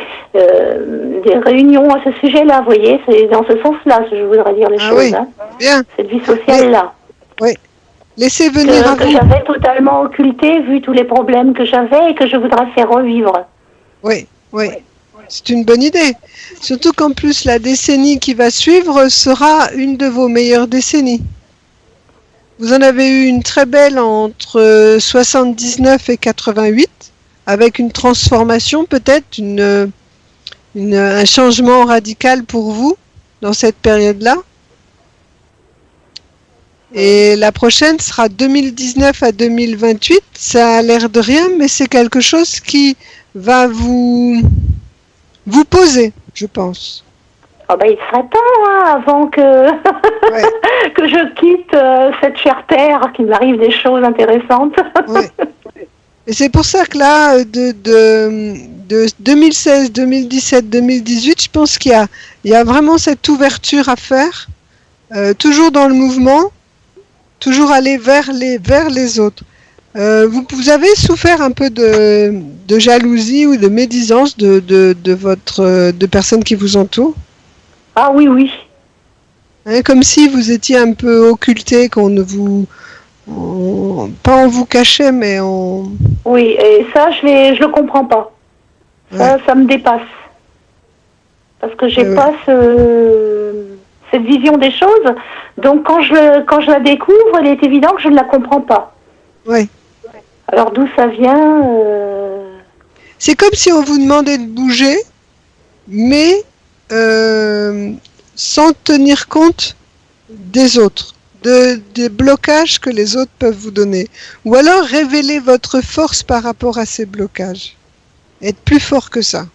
réunions à ce sujet-là, vous voyez, c'est dans ce sens-là que je voudrais dire les choses. Oui. Hein. Bien. Cette vie sociale-là. Oui. Laissez venir à vous. Que j'avais totalement occulté, vu tous les problèmes que j'avais et que je voudrais faire revivre. Oui, oui. C'est une bonne idée. Surtout qu'en plus, la décennie qui va suivre sera une de vos meilleures décennies. Vous en avez eu une très belle entre 79 et 88, avec une transformation peut-être, un changement radical pour vous dans cette période-là. Et la prochaine sera 2019 à 2028. Ça a l'air de rien, mais c'est quelque chose qui va vous poser, je pense. Ah il serait temps, avant que, que je quitte cette chère terre, qu'il m'arrive des choses intéressantes. Ouais. Et c'est pour ça que là, de 2016, 2017, 2018, je pense qu'il y a vraiment cette ouverture à faire, toujours dans le mouvement, toujours aller vers les autres. Vous avez souffert un peu de jalousie ou de médisance de personnes qui vous entourent? Ah oui, oui. Hein, comme si vous étiez un peu occulté, qu'on ne vous... pas on vous cachait, mais on... Oui, et ça, je le comprends pas. Ça me dépasse. Parce que j'ai pas cette vision des choses. Donc quand je la découvre, il est évident que je ne la comprends pas. Oui. Alors d'où ça vient C'est comme si on vous demandait de bouger, mais sans tenir compte des autres, des blocages que les autres peuvent vous donner. Ou alors révéler votre force par rapport à ces blocages. Être plus fort que ça.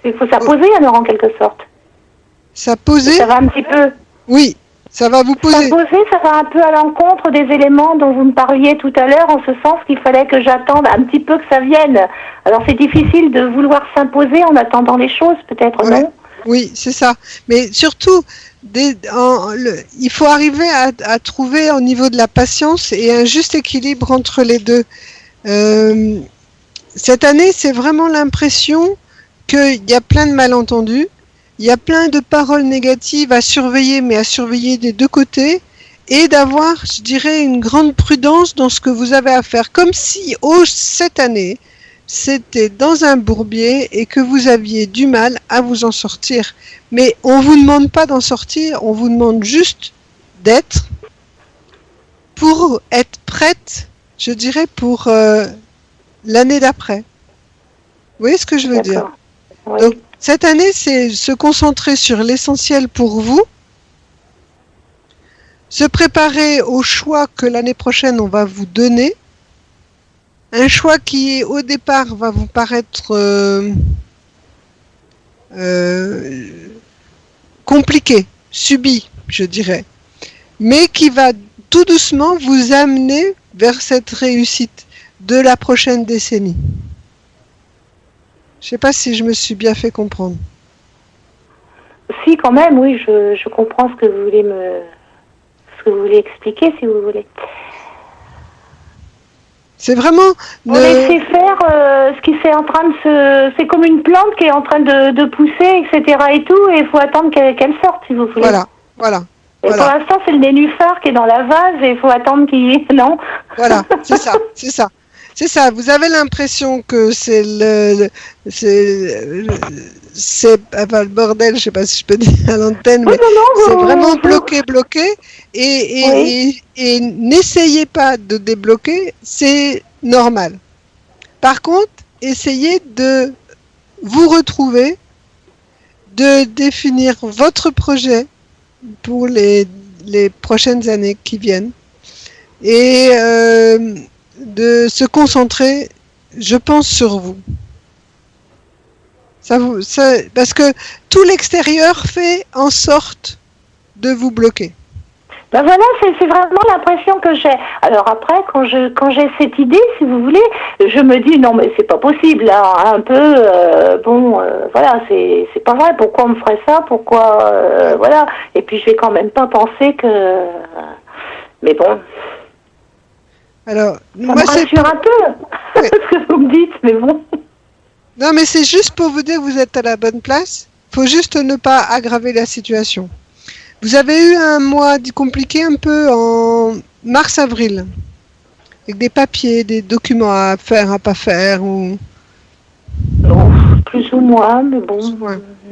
Il faut s'apposer alors en quelque sorte. S'apposer? Ça va un petit peu. Oui, Ça va vous poser. S'imposer, ça va un peu à l'encontre des éléments dont vous me parliez tout à l'heure, en ce sens qu'il fallait que j'attende un petit peu que ça vienne. Alors c'est difficile de vouloir s'imposer en attendant les choses, peut-être, Ouais. non? Oui, c'est ça. Mais surtout, il faut arriver à trouver au niveau de la patience et un juste équilibre entre les deux. Cette année, c'est vraiment l'impression qu'il y a plein de malentendus, il y a plein de paroles négatives à surveiller, mais à surveiller des deux côtés, et d'avoir, je dirais, une grande prudence dans ce que vous avez à faire. Comme si, cette année, c'était dans un bourbier et que vous aviez du mal à vous en sortir. Mais on ne vous demande pas d'en sortir, on vous demande juste d'être, pour être prête, je dirais, pour l'année d'après. Vous voyez ce que je veux dire? Oui. Donc, cette année, c'est se concentrer sur l'essentiel pour vous, se préparer au choix que l'année prochaine on va vous donner, un choix qui au départ va vous paraître compliqué, subi, je dirais, mais qui va tout doucement vous amener vers cette réussite de la prochaine décennie. Je ne sais pas si je me suis bien fait comprendre. Si, quand même, oui, je comprends ce que vous voulez expliquer, si vous voulez. C'est vraiment... On laisser faire ce qui est en train de c'est comme une plante qui est en train de pousser, etc. et tout, et il faut attendre qu'elle sorte, si vous voulez. Voilà. Et pour l'instant, c'est le nénuphar qui est dans la vase, et il faut attendre qu'il... Non. Voilà, c'est ça. C'est ça, vous avez l'impression que c'est enfin, le bordel, je sais pas si je peux dire à l'antenne, mais c'est vraiment bloqué, et n'essayez pas de débloquer, c'est normal. Par contre, essayez de vous retrouver, de définir votre projet pour les prochaines années qui viennent, et de se concentrer, je pense, sur vous. Parce que tout l'extérieur fait en sorte de vous bloquer. Ben voilà, c'est vraiment l'impression que j'ai. Alors après, quand j'ai cette idée, si vous voulez, je me dis non mais c'est pas possible, là, un peu, voilà, c'est pas vrai. Pourquoi on me ferait ça? Pourquoi, voilà. Et puis je vais quand même pas penser que, mais bon. Alors, ça moi, me rassure un peu, ce que vous me dites, mais bon. Non, mais c'est juste pour vous dire que vous êtes à la bonne place. Il faut juste ne pas aggraver la situation. Vous avez eu un mois compliqué un peu en mars-avril, avec des papiers, des documents à faire, à pas faire, ou... Non, plus ou moins, mais bon,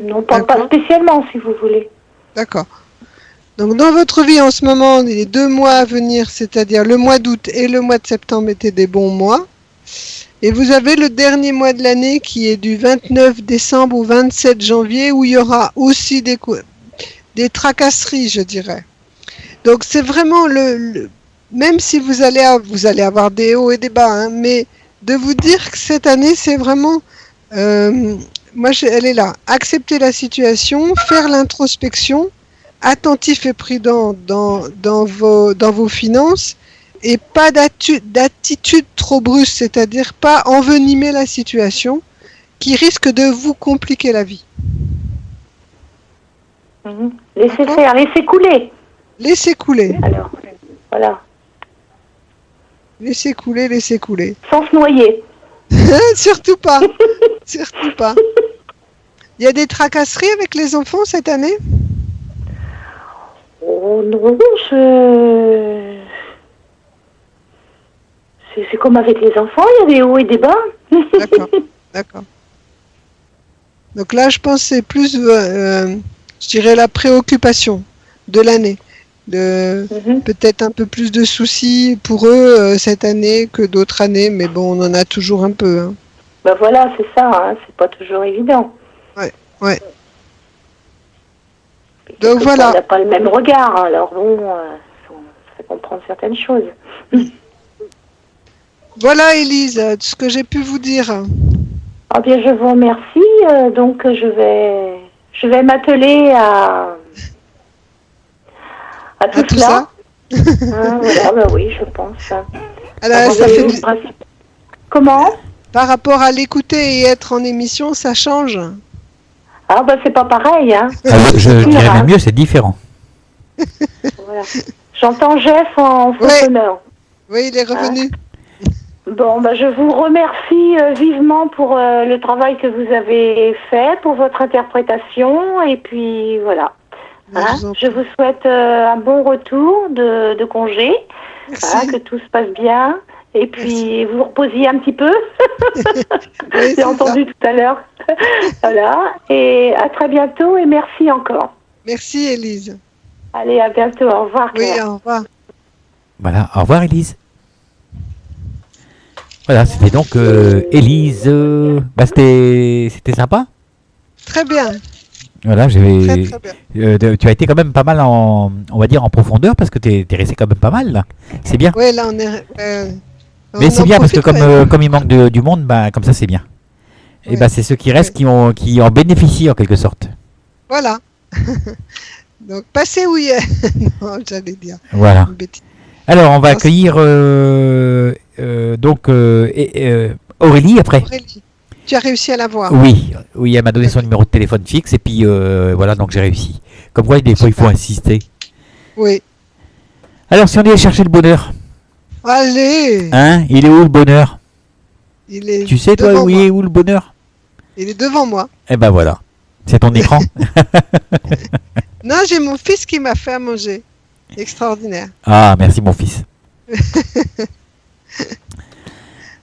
non, pas spécialement, si vous voulez. D'accord. Donc dans votre vie en ce moment, les 2 mois à venir, c'est-à-dire le mois d'août et le mois de septembre étaient des bons mois. Et vous avez le dernier mois de l'année qui est du 29 décembre au 27 janvier où il y aura aussi des tracasseries, je dirais. Donc c'est vraiment même si vous allez avoir des hauts et des bas, hein, mais de vous dire que cette année c'est vraiment, elle est là, accepter la situation, faire l'introspection, attentif et prudent dans vos finances, et pas d'attitude trop brusque, c'est-à-dire pas envenimer la situation qui risque de vous compliquer la vie. Laissez faire, laissez couler. Laissez couler. Alors, voilà. Laissez couler. Sans se noyer. Surtout pas. Surtout pas. Il y a des tracasseries avec les enfants cette année? Oh non, c'est comme avec les enfants, il y a des hauts et des bas. D'accord. Donc là, je pense que c'est plus, je dirais, la préoccupation de l'année. Peut-être un peu plus de soucis pour eux cette année que d'autres années, mais bon, on en a toujours un peu. Hein. Ben voilà, c'est ça, hein, c'est pas toujours évident. Ouais. Donc voilà. On n'a pas le même regard, hein, alors bon, ça fait comprendre certaines choses. Voilà, Élise, ce que j'ai pu vous dire. Ah bien, je vous remercie. Donc, je vais m'atteler à À tout tout cela. ça. Voilà, bah oui, je pense. Alors, Vous ça avez fait le principe. Comment? par rapport à l'écouter et être en émission, ça change. Ah, bah c'est pas pareil, hein. Ah, je sûr, dirais hein. même mieux, c'est différent. Voilà. J'entends Jeff en faux Ouais. sonore. Oui, il est revenu. Bon, bah, je vous remercie vivement pour le travail que vous avez fait, pour votre interprétation, et puis voilà. Ben, Hein, je vous en je vous souhaite un bon retour de congé, Merci. hein, que tout se passe bien, et puis vous vous reposiez un petit peu. Oui, J'ai c'est entendu tout à l'heure. Voilà, et à très bientôt, et merci encore. Merci, Élise. Allez, à bientôt, au revoir. Oui, Claire. au revoir. Voilà, au revoir Élise. Voilà, c'était donc Élise. Bah, c'était sympa. Très bien. Voilà, Très, très bien. tu as été quand même pas mal on va dire en profondeur parce que t'es resté quand même pas mal là. C'est bien. Oui, là, on est. Mais on c'est en bien parce que profite, comme il manque du monde, bah comme ça c'est bien. Et Ouais. bah c'est ceux qui restent Ouais. qui en bénéficient en quelque sorte. Voilà. Donc, passez où il est. Non, j'allais dire Voilà. une bêtise. Alors on va Non, accueillir Aurélie après. Aurélie, tu as réussi à la voir. Oui, elle m'a donné son numéro de téléphone fixe et puis voilà, donc j'ai réussi. Comme quoi, des fois, il faut Super. insister. Oui. Alors, si on allait chercher le bonheur, Allez. hein, il est où le bonheur? Il est Tu sais, toi, devant où il moi. est où le bonheur? Il est devant moi. Eh ben voilà, c'est ton écran. Non, j'ai mon fils qui m'a fait à manger. Extraordinaire. Ah, merci mon fils.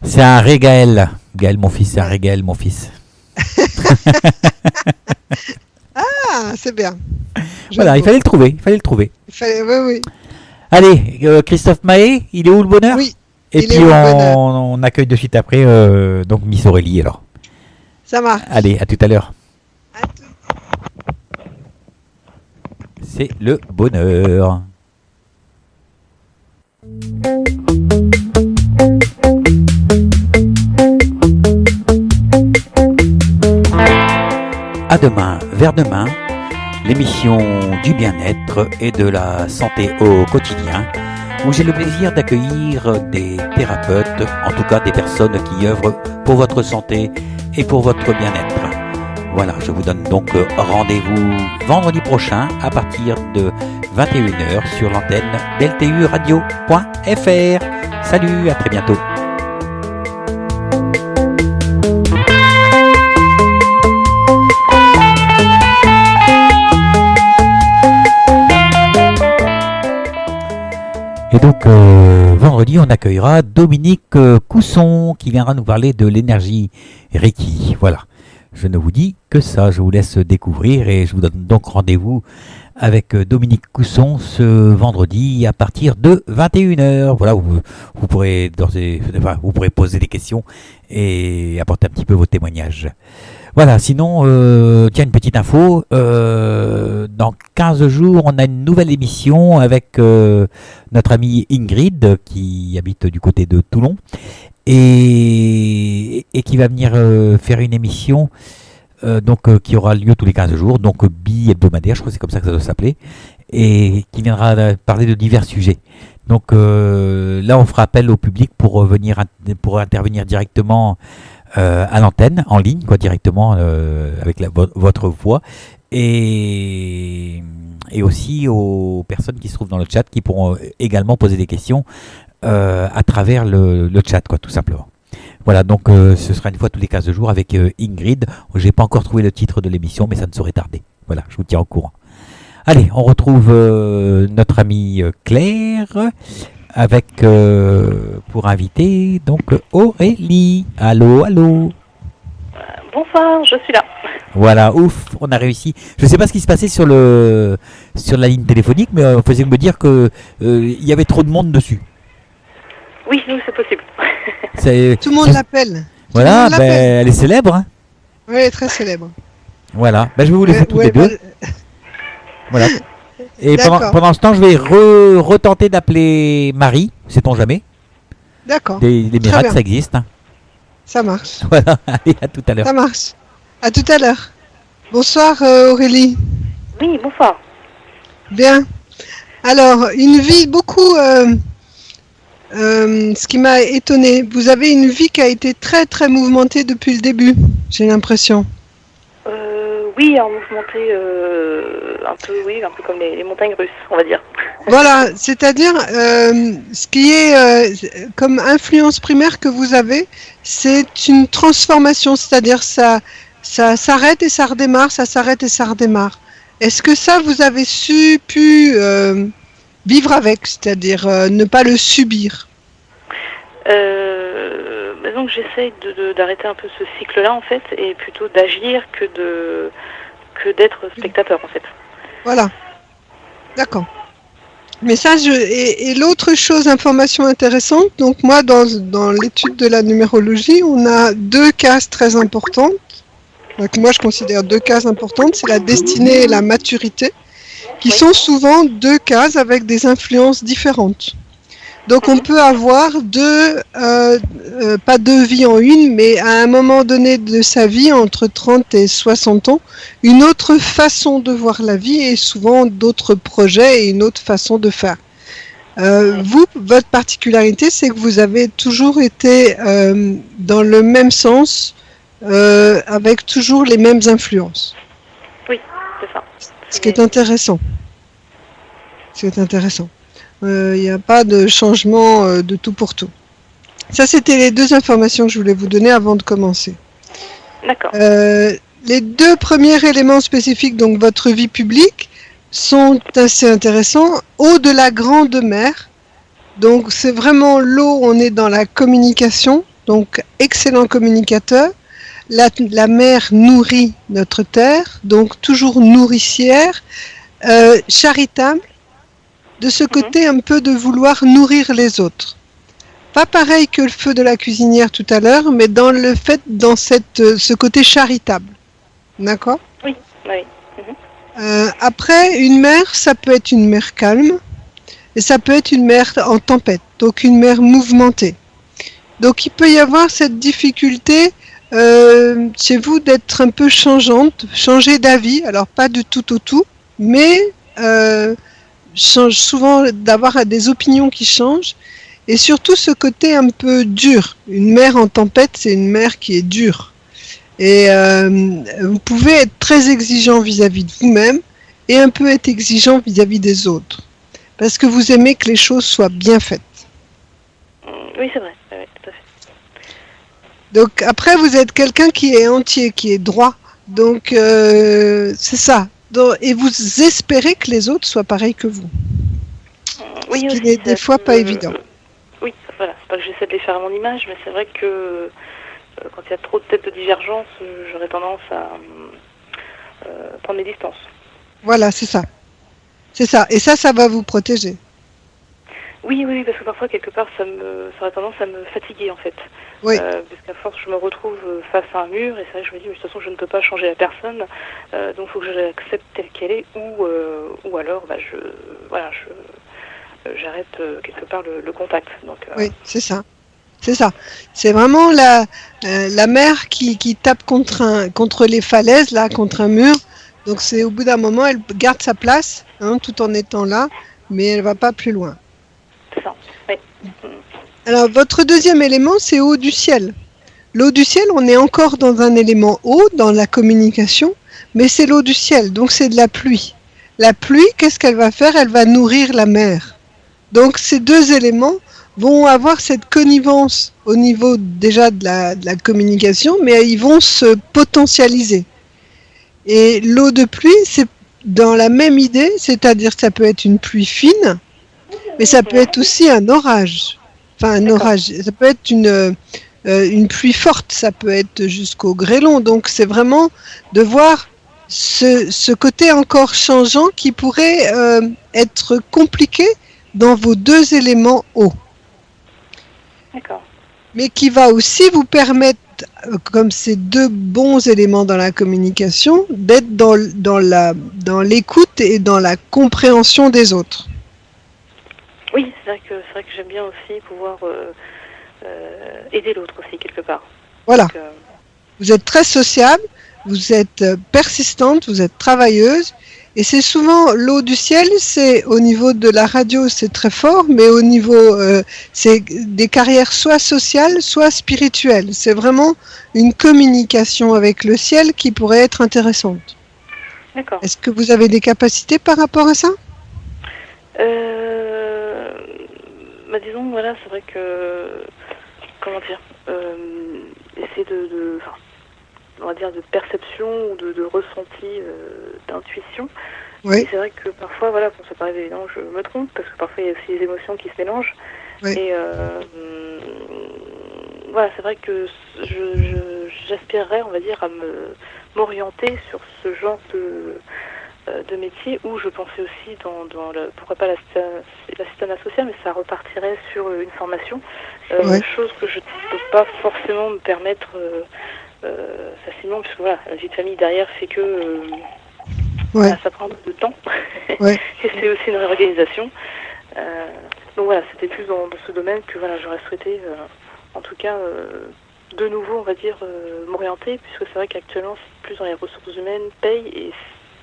C'est un régal. Gaël, mon fils, c'est un régal, mon fils. Ah, c'est bien. Voilà, il fallait le trouver, il fallait le trouver. Oui, oui. Allez, Christophe Mahé, il est où le bonheur? Oui, Et il puis est où le bonheur? on accueille de suite après donc Miss Aurélie alors. Ça marche. Allez, à tout à l'heure. À tout. C'est le bonheur. À demain, vers demain, l'émission du bien-être et de la santé au quotidien, où j'ai le plaisir d'accueillir des thérapeutes, en tout cas des personnes qui œuvrent pour votre santé et pour votre bien-être. Voilà, je vous donne donc rendez-vous vendredi prochain à partir de 21h sur l'antenne d'lturadio.fr. Salut, à très bientôt. Et donc, vendredi, on accueillera Dominique Cousson qui viendra nous parler de l'énergie Reiki. Voilà. Je ne vous dis que ça, je vous laisse découvrir et je vous donne donc rendez-vous avec Dominique Cousson ce vendredi à partir de 21h. Voilà, vous pourrez vous pourrez poser des questions et apporter un petit peu vos témoignages. Voilà, sinon, tiens, une petite info, dans 15 jours, on a une nouvelle émission avec notre amie Ingrid qui habite du côté de Toulon et qui va venir faire une émission qui aura lieu tous les 15 jours, donc bi-hebdomadaire, je crois que c'est comme ça que ça doit s'appeler, et qui viendra parler de divers sujets. Donc là, on fera appel au public pour intervenir directement à l'antenne, en ligne, quoi, directement avec votre voix, et aussi aux personnes qui se trouvent dans le chat qui pourront également poser des questions à travers le chat, quoi, tout simplement. Voilà, donc ce sera une fois tous les 15 jours avec Ingrid. J'ai pas encore trouvé le titre de l'émission, mais ça ne saurait tarder. Voilà, je vous tiens au courant. Allez, on retrouve notre amie Claire avec pour inviter donc Aurélie. Allô, allô. Bonsoir, je suis là. Voilà, ouf, on a réussi. Je ne sais pas ce qui se passait sur la ligne téléphonique, mais on faisait me dire que il y avait trop de monde dessus. Oui, nous, c'est possible. Tout le monde l'appelle. Voilà, Tout le monde l'appelle. elle est célèbre. Hein. Oui, elle est très célèbre. Voilà, je vais vous laisser tous les deux. Voilà. Et pendant ce temps, je vais retenter d'appeler Marie, sait-on jamais. D'accord. Les miracles, ça existe. Hein. Ça marche. Voilà, allez, à tout à l'heure. Ça marche. À tout à l'heure. Bonsoir Aurélie. Oui, bonsoir. Bien. Alors, une vie beaucoup... ce qui m'a étonnée, vous avez une vie qui a été très très mouvementée depuis le début, j'ai l'impression. Oui, en mouvementé, un peu comme les montagnes russes, on va dire. Voilà, c'est-à-dire ce qui est comme influence primaire que vous avez, c'est une transformation, c'est-à-dire ça s'arrête et ça redémarre, ça s'arrête et ça redémarre. Est-ce que ça vous avez pu vivre avec, c'est-à-dire ne pas le subir? Donc j'essaye d'arrêter un peu ce cycle-là en fait, et plutôt d'agir que d'être spectateur en fait. Voilà, d'accord. Mais ça, et l'autre chose, information intéressante, donc moi, dans l'étude de la numérologie, on a 2 cases très importantes. Donc moi, je considère 2 cases importantes, c'est la destinée et la maturité, qui sont souvent 2 cases avec des influences différentes. Donc on peut avoir pas 2 vies en une, mais à un moment donné de sa vie, entre 30 et 60 ans, une autre façon de voir la vie et souvent d'autres projets et une autre façon de faire. Vous, votre particularité, c'est que vous avez toujours été dans le même sens, avec toujours les mêmes influences. Oui, c'est ça. Ce qui est intéressant. Il n'y a pas de changement de tout pour tout. Ça, c'était les 2 informations que je voulais vous donner avant de commencer. D'accord. Les 2 premiers éléments spécifiques, donc votre vie publique, sont assez intéressants. Eau de la grande mer, donc c'est vraiment l'eau, on est dans la communication, donc excellent communicateur. La mer nourrit notre terre, donc toujours nourricière, charitable, de ce côté un peu de vouloir nourrir les autres. Pas pareil que le feu de la cuisinière tout à l'heure, mais dans ce côté charitable. D'accord ? Oui. Après, une mer, ça peut être une mer calme, et ça peut être une mer en tempête, donc une mer mouvementée. Donc il peut y avoir cette difficulté chez vous d'être un peu changer d'avis, alors pas du tout au tout, mais souvent d'avoir des opinions qui changent, et surtout ce côté un peu dur. Une mer en tempête, c'est une mer qui est dure. Et vous pouvez être très exigeant vis-à-vis de vous-même et un peu être exigeant vis-à-vis des autres. Parce que vous aimez que les choses soient bien faites. Oui, c'est vrai. Oui, tout à fait. Donc après, vous êtes quelqu'un qui est entier, qui est droit. Donc c'est ça. Et vous espérez que les autres soient pareils que vous. Oui, ce qui n'est des fois pas évident. Oui, voilà. C'est pas que j'essaie de les faire à mon image, mais c'est vrai que quand il y a trop de têtes de divergence, j'aurais tendance à prendre mes distances. Voilà, c'est ça. C'est ça. Et ça va vous protéger. Oui, parce que parfois, quelque part, ça aurait tendance à me fatiguer, en fait. Oui. Parce qu'à force, je me retrouve face à un mur, et c'est vrai que je me dis, de toute façon, je ne peux pas changer la personne, donc il faut que je l'accepte telle qu'elle est, ou alors, j'arrête quelque part le contact. Donc, oui, c'est ça. C'est ça. C'est vraiment la mer qui tape contre les falaises, là, contre un mur. Donc c'est au bout d'un moment, elle garde sa place, tout en étant là, mais elle va pas plus loin. C'est ça, oui. Alors votre deuxième élément, c'est eau du ciel. L'eau du ciel, on est encore dans un élément eau, dans la communication, mais c'est l'eau du ciel, donc c'est de la pluie. La pluie, qu'est-ce qu'elle va faire ? Elle va nourrir la mer. Donc ces 2 éléments vont avoir cette connivence au niveau déjà de la communication, mais ils vont se potentialiser. Et l'eau de pluie, c'est dans la même idée, c'est-à-dire que ça peut être une pluie fine, mais ça peut être aussi un orage. Enfin, un orage, ça peut être une pluie forte, ça peut être jusqu'au grêlon. Donc c'est vraiment de voir ce côté encore changeant qui pourrait être compliqué dans vos 2 éléments eau. D'accord. Mais qui va aussi vous permettre, comme ces 2 bons éléments dans la communication, d'être dans l'écoute et dans la compréhension des autres. Oui, c'est vrai que j'aime bien aussi pouvoir aider l'autre aussi, quelque part. Voilà. Donc, vous êtes très sociable, vous êtes persistante, vous êtes travailleuse, Et c'est souvent l'eau du ciel, c'est au niveau de la radio, c'est très fort, mais au niveau, c'est des carrières soit sociales, soit spirituelles. C'est vraiment une communication avec le ciel qui pourrait être intéressante. D'accord. Est-ce que vous avez des capacités par rapport à ça? Bah disons, voilà, c'est vrai que, comment dire, essayer enfin, on va dire de perception ou de ressenti, d'intuition. Oui. Et c'est vrai que parfois, voilà, bon, ça paraît évident, je me trompe, parce que parfois il y a aussi les émotions qui se mélangent. Oui. Et voilà, c'est vrai que j'aspirerais, on va dire, à m'orienter sur ce genre de métier où je pensais aussi dans le, pourquoi pas l'assistanat social, mais ça repartirait sur une formation, Ouais. chose que je ne peux pas forcément me permettre facilement, puisque voilà, la vie de famille derrière fait que Ouais. bah, ça prend un peu de temps, Ouais. et c'est aussi une réorganisation. Donc voilà, c'était plus dans ce domaine que voilà, j'aurais souhaité, en tout cas, de nouveau, on va dire, m'orienter, puisque c'est vrai qu'actuellement, c'est plus dans les ressources humaines, paye, et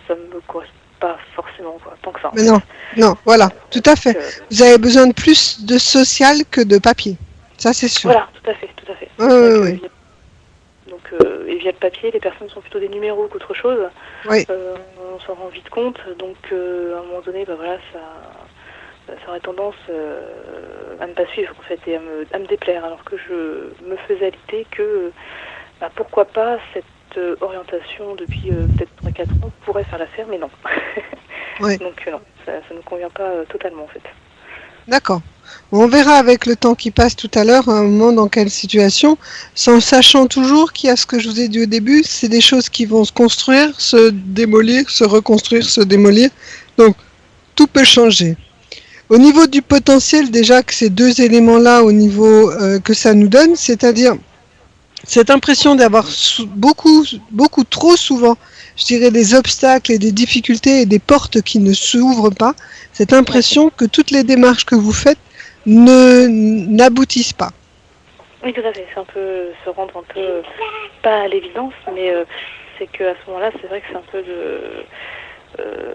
ça ne me correspond pas forcément, quoi, tant que ça. Mais non, non, voilà, tout à fait. Vous avez besoin de plus de social que de papier. Ça, c'est sûr. Voilà, tout à fait, tout à fait. Ouais, C'est vrai ouais, que ouais. donc, et via le papier, les personnes sont plutôt des numéros qu'autre chose. Oui. On s'en rend vite compte, donc à un moment donné, bah voilà, ça aurait tendance à ne pas suivre en fait et à me déplaire, alors que je me faisais à l'idée que bah, pourquoi pas cette orientation depuis peut-être 3-4 ans pourrait faire l'affaire, mais non. Ouais. Donc non, ça ne me convient pas totalement en fait. D'accord. Bon, on verra avec le temps qui passe tout à l'heure, à un moment dans quelle situation, sans sachant toujours qu'il y a ce que je vous ai dit au début, c'est des choses qui vont se construire, se démolir, se reconstruire, se démolir. Donc, tout peut changer. Au niveau du potentiel, déjà que ces deux éléments-là, au niveau que ça nous donne, c'est-à-dire cette impression d'avoir beaucoup trop souvent, je dirais, des obstacles et des difficultés et des portes qui ne s'ouvrent pas, cette impression que toutes les démarches que vous faites n'aboutissent pas. Oui, tout à fait. C'est un peu se rendre un peu pas à l'évidence, mais c'est qu'à ce moment-là, c'est vrai que c'est un peu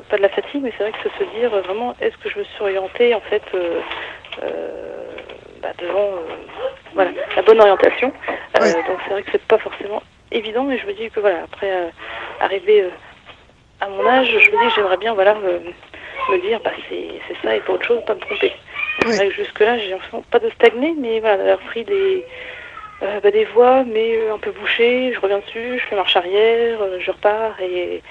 pas de la fatigue, mais c'est vrai que se dire vraiment, est-ce que je me suis orientée en fait devant voilà, la bonne orientation. Ouais. Donc c'est vrai que c'est pas forcément évident, mais je me dis que voilà, après arriver à mon âge, je me dis que j'aimerais bien voilà me dire bah c'est ça et pas autre chose, pas me tromper. Ouais. C'est vrai que jusque-là, j'ai l'impression pas de stagner, mais voilà, d'avoir pris des voies, mais un peu bouchées, je reviens dessus, je fais marche arrière, je repars et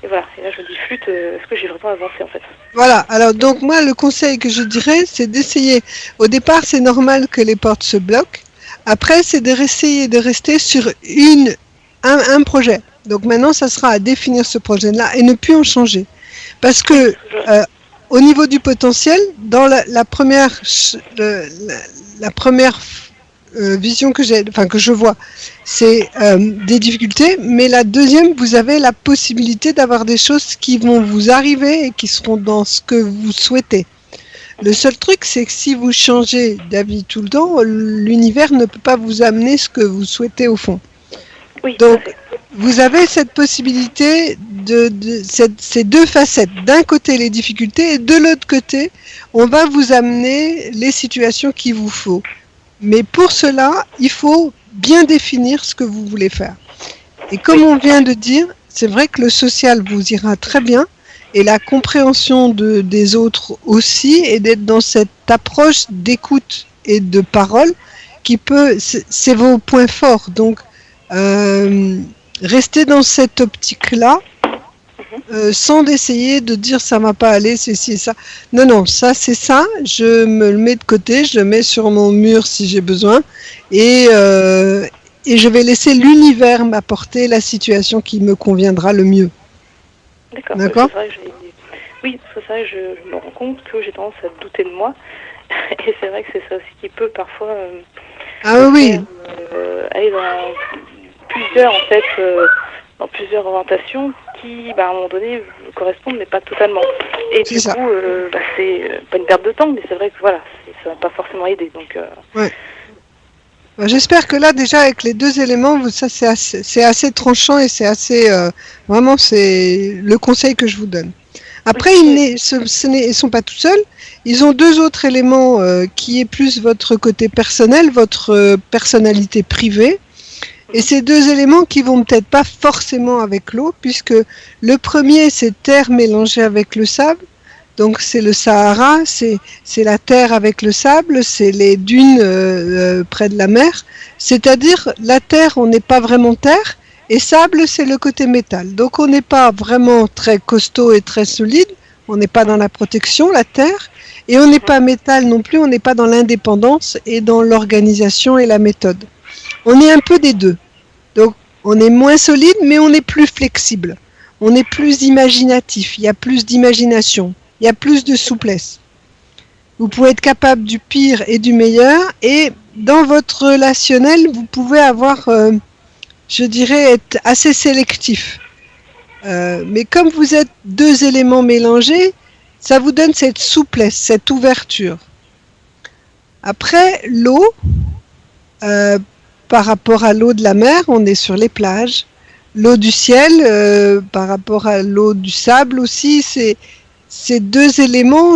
voilà. Et là, je me dis, flûte, est-ce que j'ai vraiment avancé en fait? Voilà. Alors, donc, moi, le conseil que je dirais, c'est d'essayer. Au départ, c'est normal que les portes se bloquent. Après, c'est d'essayer de rester sur un projet. Donc, maintenant, ça sera à définir ce projet-là et ne plus en changer. Parce que, au niveau du potentiel, dans la première vision que je vois, c'est des difficultés, mais la deuxième, vous avez la possibilité d'avoir des choses qui vont vous arriver et qui seront dans ce que vous souhaitez. Le seul truc, c'est que si vous changez d'avis tout le temps, l'univers ne peut pas vous amener ce que vous souhaitez au fond. Oui, donc, vous avez cette possibilité ces deux facettes. D'un côté, les difficultés, et de l'autre côté, on va vous amener les situations qu'il vous faut. Mais pour cela, il faut bien définir ce que vous voulez faire. Et comme on vient de dire, c'est vrai que le social vous ira très bien, et la compréhension des autres aussi, et d'être dans cette approche d'écoute et de parole qui c'est vos points forts. Donc, restez dans cette optique-là, sans essayer de dire ça m'a pas allé, c'est ci et ça. Non, ça c'est ça, je me le mets de côté, je le mets sur mon mur si j'ai besoin, et je vais laisser l'univers m'apporter la situation qui me conviendra le mieux. D'accord. Oui, parce que c'est vrai que je me rends compte que j'ai tendance à douter de moi, et c'est vrai que c'est ça aussi qui peut parfois aller dans plusieurs en fait, dans plusieurs orientations qui, à un moment donné, me correspondent, mais pas totalement. Et du coup, c'est pas une perte de temps, mais c'est vrai que voilà, ça va pas forcément aider. Donc, ouais. J'espère que là, déjà, avec les deux éléments, ça c'est assez tranchant et c'est assez... vraiment, c'est le conseil que je vous donne. Après, ils ne sont pas tout seuls. Ils ont deux autres éléments qui est plus votre côté personnel, votre personnalité privée. Et ces deux éléments qui vont peut-être pas forcément avec l'eau, puisque le premier, c'est terre mélangée avec le sable. Donc c'est le Sahara, c'est la terre avec le sable, c'est les dunes près de la mer. C'est-à-dire, la terre, on n'est pas vraiment terre, et sable, c'est le côté métal. Donc on n'est pas vraiment très costaud et très solide, on n'est pas dans la protection, la terre, et on n'est pas métal non plus, on n'est pas dans l'indépendance et dans l'organisation et la méthode. On est un peu des deux. Donc, on est moins solide, mais on est plus flexible. On est plus imaginatif. Il y a plus d'imagination. Il y a plus de souplesse. Vous pouvez être capable du pire et du meilleur. Et dans votre relationnel, vous pouvez avoir, je dirais, être assez sélectif. Mais comme vous êtes deux éléments mélangés, ça vous donne cette souplesse, cette ouverture. Après, l'eau... par rapport à l'eau de la mer, on est sur les plages. L'eau du ciel, par rapport à l'eau du sable aussi, ces deux éléments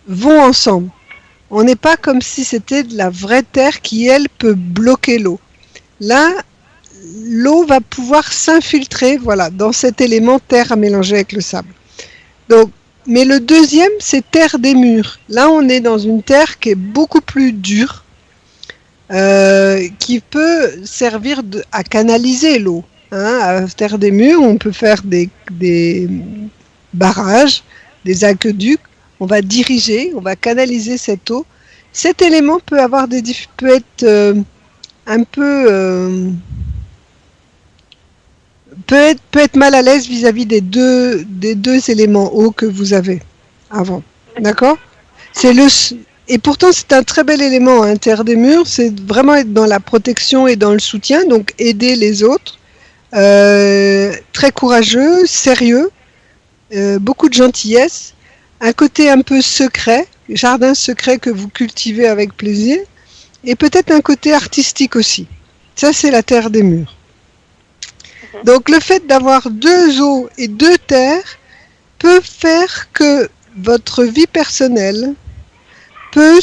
vont ensemble. On n'est pas comme si c'était de la vraie terre qui, elle, peut bloquer l'eau. Là, l'eau va pouvoir s'infiltrer, voilà, dans cet élément terre à mélanger avec le sable. Donc, mais le deuxième, c'est terre des murs. Là, on est dans une terre qui est beaucoup plus dure, qui peut servir à canaliser l'eau. À terre des murs, on peut faire des barrages, des aqueducs, on va diriger, on va canaliser cette eau. Cet élément peut être un peu... peut être mal à l'aise vis-à-vis des deux éléments eau que vous avez avant. D'accord ? Et pourtant, c'est un très bel élément, terre des murs, c'est vraiment être dans la protection et dans le soutien, donc aider les autres. Très courageux, sérieux, beaucoup de gentillesse, un côté un peu secret, jardin secret que vous cultivez avec plaisir, et peut-être un côté artistique aussi. Ça, c'est la terre des murs. Donc, le fait d'avoir deux eaux et deux terres peut faire que votre vie personnelle peut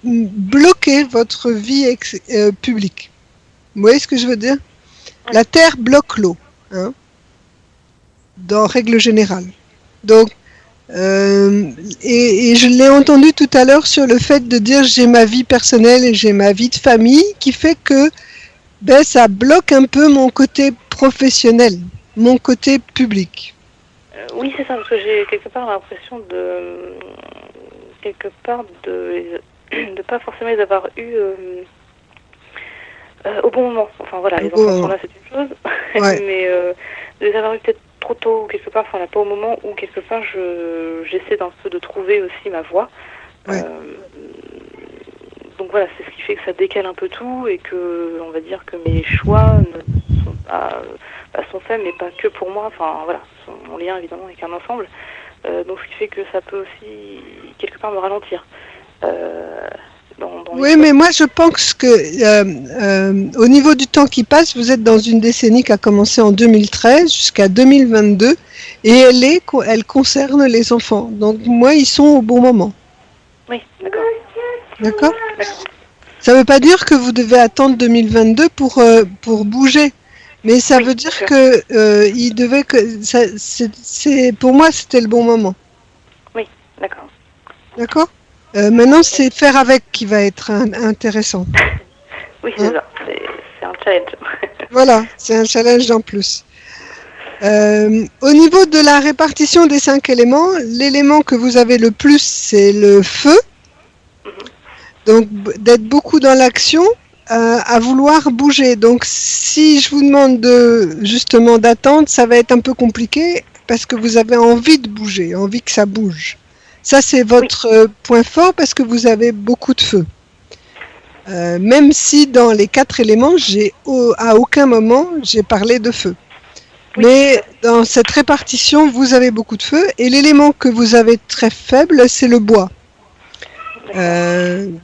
bloquer votre vie publique. Vous voyez ce que je veux dire ? La terre bloque l'eau, dans règle générale. Donc, et je l'ai entendu tout à l'heure sur le fait de dire j'ai ma vie personnelle et j'ai ma vie de famille qui fait que ça bloque un peu mon côté professionnel, mon côté public. Oui, c'est ça, parce que j'ai quelque part l'impression de pas forcément les avoir eus au bon moment. Enfin voilà, les enfants sont là, c'est une chose, ouais. Mais de les avoir eus peut-être trop tôt, quelque part, enfin pas au moment où quelque part j'essaie d'un peu de trouver aussi ma voie. Ouais. Donc voilà, c'est ce qui fait que ça décale un peu tout et que on va dire que mes choix ne sont pas sont faits, mais pas que pour moi. Enfin voilà, sont en lien évidemment avec un ensemble. Donc ce qui fait que ça peut aussi quelque part me ralentir. Oui, mais moi je pense que au niveau du temps qui passe, vous êtes dans une décennie qui a commencé en 2013 jusqu'à 2022 et elle concerne les enfants. Donc moi, ils sont au bon moment. Oui, d'accord. D'accord. Ça ne veut pas dire que vous devez attendre 2022 pour bouger. Mais ça veut dire que il devait pour moi c'était le bon moment. Oui, d'accord. D'accord. Maintenant c'est faire avec qui va être intéressant. Oui, c'est ça. C'est un challenge. Voilà, c'est un challenge en plus. Au niveau de la répartition des 5 éléments, l'élément que vous avez le plus c'est le feu. Donc d'être beaucoup dans l'action. À vouloir bouger. Donc, si je vous demande justement d'attendre, ça va être un peu compliqué parce que vous avez envie de bouger, envie que ça bouge. Ça, c'est votre point fort parce que vous avez beaucoup de feu. Même si dans les 4 éléments, à aucun moment, j'ai parlé de feu. Oui. Mais dans cette répartition, vous avez beaucoup de feu et l'élément que vous avez très faible, c'est le bois.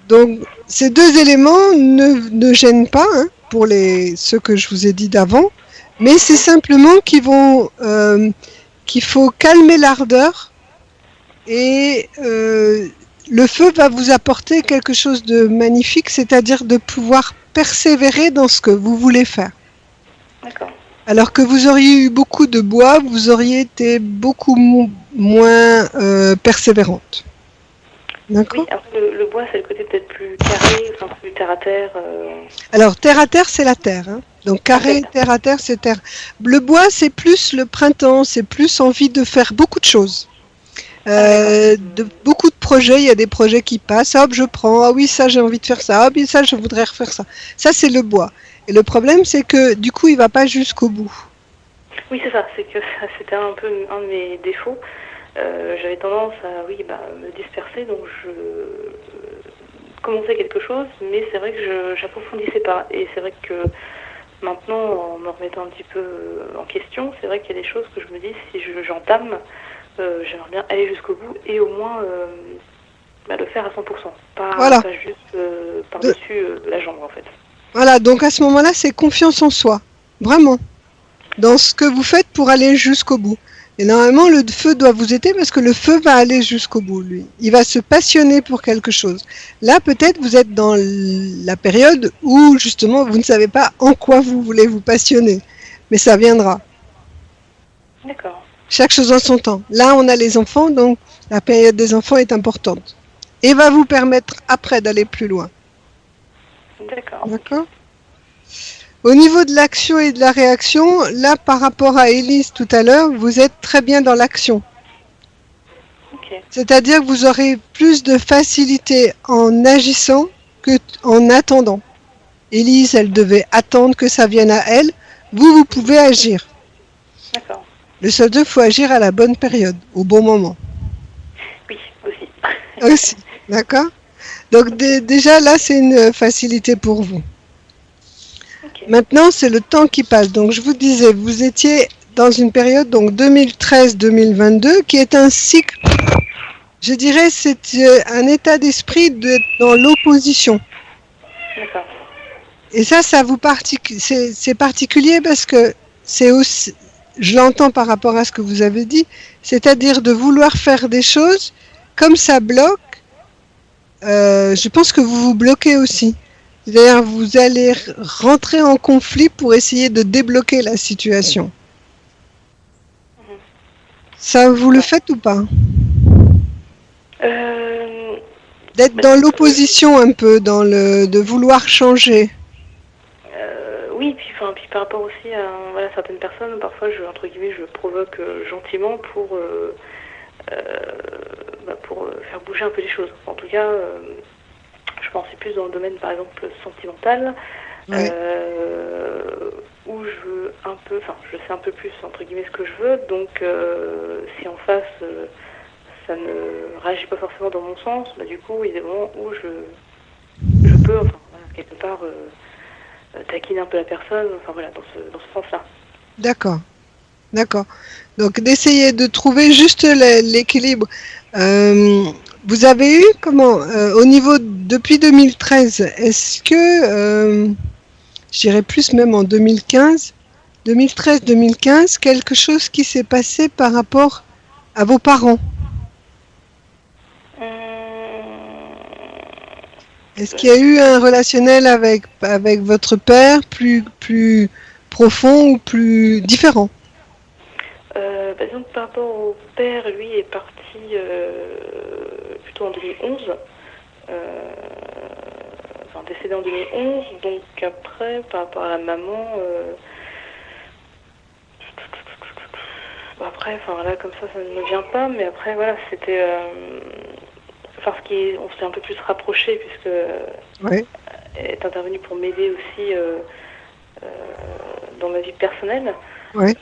Donc, ces deux éléments ne gênent pas pour ceux que je vous ai dit d'avant, mais c'est simplement qu'il faut calmer l'ardeur et le feu va vous apporter quelque chose de magnifique, c'est-à-dire de pouvoir persévérer dans ce que vous voulez faire. D'accord. Alors que vous auriez eu beaucoup de bois, vous auriez été beaucoup moins persévérante. D'accord ? Oui, après le bois, c'est le côté peut-être plus carré, enfin plus terre à terre. Alors, terre à terre, c'est la terre. Hein. Donc, carré, terre à terre, c'est terre. Le bois, c'est plus le printemps, c'est plus envie de faire beaucoup de choses. Beaucoup de projets, il y a des projets qui passent, hop, je prends, ah oui, ça j'ai envie de faire ça, hop, ça je voudrais refaire ça. Ça c'est le bois. Et le problème c'est que du coup il va pas jusqu'au bout. Oui, c'est ça, c'est que c'était un peu un de mes défauts. J'avais tendance à me disperser, donc je commençais quelque chose, mais c'est vrai que j'approfondissais pas. Et c'est vrai que maintenant, en me remettant un petit peu en question, c'est vrai qu'il y a des choses que je me dis, si j'entame, j'aimerais bien aller jusqu'au bout et au moins le faire à 100%, pas juste par-dessus la jambe en fait. Voilà, donc à ce moment-là, c'est confiance en soi, vraiment, dans ce que vous faites pour aller jusqu'au bout. Et normalement, le feu doit vous aider parce que le feu va aller jusqu'au bout, lui. Il va se passionner pour quelque chose. Là, peut-être, vous êtes dans la période où, justement, vous ne savez pas en quoi vous voulez vous passionner. Mais ça viendra. D'accord. Chaque chose en son temps. Là, on a les enfants, donc la période des enfants est importante. Et va vous permettre, après, d'aller plus loin. D'accord. D'accord ? Au niveau de l'action et de la réaction, là, par rapport à Élise tout à l'heure, vous êtes très bien dans l'action. Okay. C'est-à-dire que vous aurez plus de facilité en agissant qu'en attendant. Élise, elle devait attendre que ça vienne à elle. Vous pouvez agir. D'accord. Le seul truc, il faut agir à la bonne période, au bon moment. Oui, aussi. Aussi, d'accord ? Donc déjà, là, c'est une facilité pour vous. Okay. Maintenant, c'est le temps qui passe. Donc, je vous disais, vous étiez dans une période, donc 2013-2022, qui est un cycle, je dirais, c'est un état d'esprit dans l'opposition. D'accord. Et ça vous c'est particulier parce que c'est aussi, je l'entends par rapport à ce que vous avez dit, c'est-à-dire de vouloir faire des choses, comme ça bloque, je pense que vous vous bloquez aussi. C'est-à-dire vous allez rentrer en conflit pour essayer de débloquer la situation. Ça, vous le faites ou pas ? D'être dans l'opposition un peu, de vouloir changer. Oui, puis par rapport aussi à certaines personnes, parfois je provoque gentiment pour faire bouger un peu les choses. En tout cas, je pensais plus dans le domaine par exemple sentimental, ouais. Où je sais un peu plus entre guillemets ce que je veux, donc si en face ça ne réagit pas forcément dans mon sens, du coup il y a des moments où je peux quelque part taquiner un peu la personne, dans ce sens-là. D'accord. Donc d'essayer de trouver juste l'équilibre. Vous avez eu au niveau depuis 2013, est-ce que je dirais plus même en 2013-2015, quelque chose qui s'est passé par rapport à vos parents? Est-ce qu'il y a eu un relationnel avec votre père plus profond ou plus différent? Donc par rapport au père, lui est parti plutôt en 2011, décédé en 2011, donc après par rapport à la maman, comme ça ne me vient pas, mais après c'était on s'est un peu plus rapprochés puisque ouais. Elle est intervenue pour m'aider aussi dans ma vie personnelle. Ouais.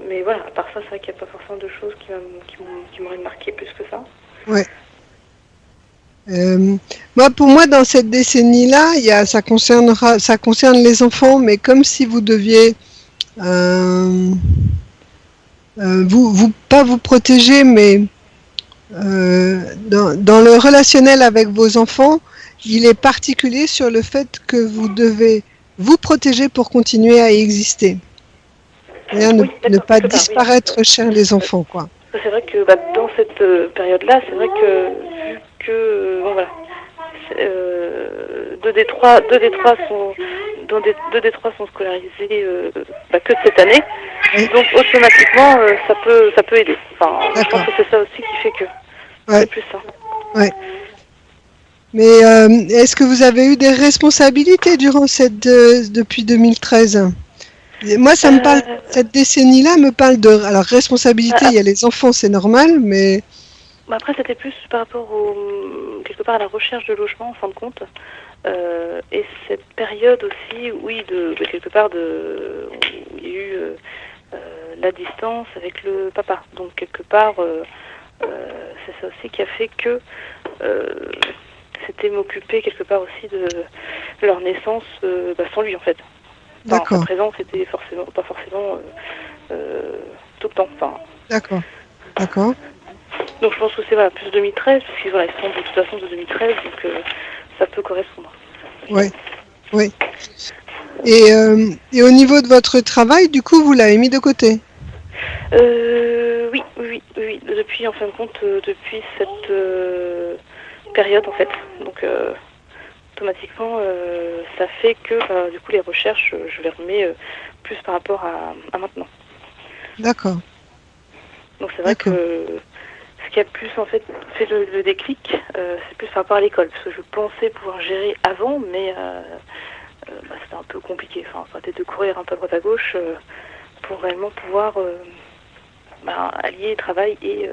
Mais voilà, à part ça, c'est vrai qu'il n'y a pas forcément de choses qui m'auraient marqué plus que ça. Ouais. Pour moi, dans cette décennie-là, ça concerne les enfants, mais comme si vous deviez pas vous protéger, mais dans le relationnel avec vos enfants, il est particulier sur le fait que vous devez vous protéger pour continuer à exister. Ne pas disparaître chez les enfants, quoi. C'est vrai que dans cette période-là, c'est vrai que vu que bon voilà, deux des trois sont scolarisés que de cette année, donc automatiquement ça peut aider. Enfin, je pense que c'est ça aussi qui fait que c'est plus ça. Ouais. Mais est-ce que vous avez eu des responsabilités durant depuis 2013? Moi, ça me parle, cette décennie-là me parle de... Alors, responsabilité, il y a les enfants, c'est normal, mais... Après, c'était plus par rapport quelque part à la recherche de logement, en fin de compte. Et cette période aussi, oui, quelque part, où il y a eu la distance avec le papa. Donc, quelque part, c'est ça aussi qui a fait que c'était m'occuper quelque part aussi de leur naissance sans lui, en fait. Sa présence était pas forcément tout le temps. D'accord. Donc je pense que c'est plus 2013, parce qu'ils sont de toute façon de 2013, donc ça peut correspondre. Oui. Et au niveau de votre travail, du coup, vous l'avez mis de côté? Oui. Depuis, en fin de compte, depuis cette période, en fait. Donc automatiquement, ça fait que du coup les recherches, je les remets plus par rapport à maintenant. D'accord. Donc c'est vrai que ce qui a plus en fait le déclic, c'est plus par rapport à l'école, parce que je pensais pouvoir gérer avant, mais c'était un peu compliqué. Enfin, peut-être de courir un peu à droite à gauche pour réellement pouvoir allier travail et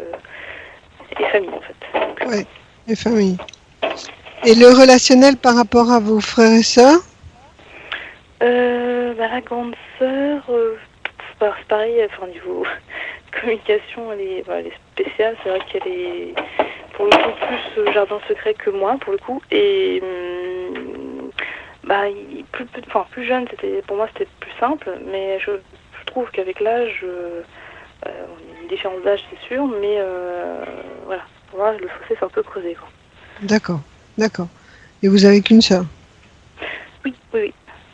famille en fait. Oui, et famille. Et le relationnel par rapport à vos frères et sœurs? La grande sœur, c'est pareil, au niveau communication, elle est spéciale. C'est vrai qu'elle est, pour le coup, plus jardin secret que moi, pour le coup. Et plus jeune, pour moi, c'était plus simple. Mais je trouve qu'avec l'âge, on a une différence d'âge, c'est sûr. Mais voilà, pour moi, le fossé s'est un peu creusé, quoi. D'accord. Et vous avez qu'une sœur? Oui.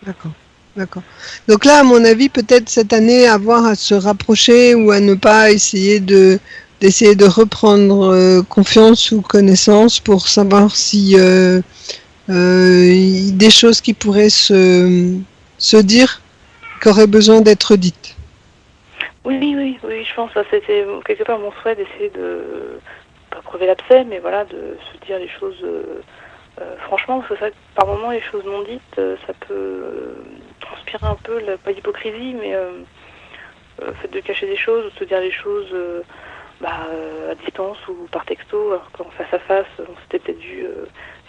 D'accord. Donc là, à mon avis, peut-être cette année, avoir à se rapprocher ou à ne pas essayer d'essayer de reprendre confiance ou connaissance pour savoir si des choses qui pourraient se dire, qui auraient besoin d'être dites. Oui, je pense que c'était quelque part mon souhait d'essayer de pas crever l'abcès, mais voilà, de se dire les choses franchement, parce que ça, par moments, les choses non dites, ça peut transpirer un peu, pas l'hypocrisie, mais le fait de cacher des choses, ou de se dire les choses à distance ou par texto, alors qu'en face à face, on s'était peut-être vu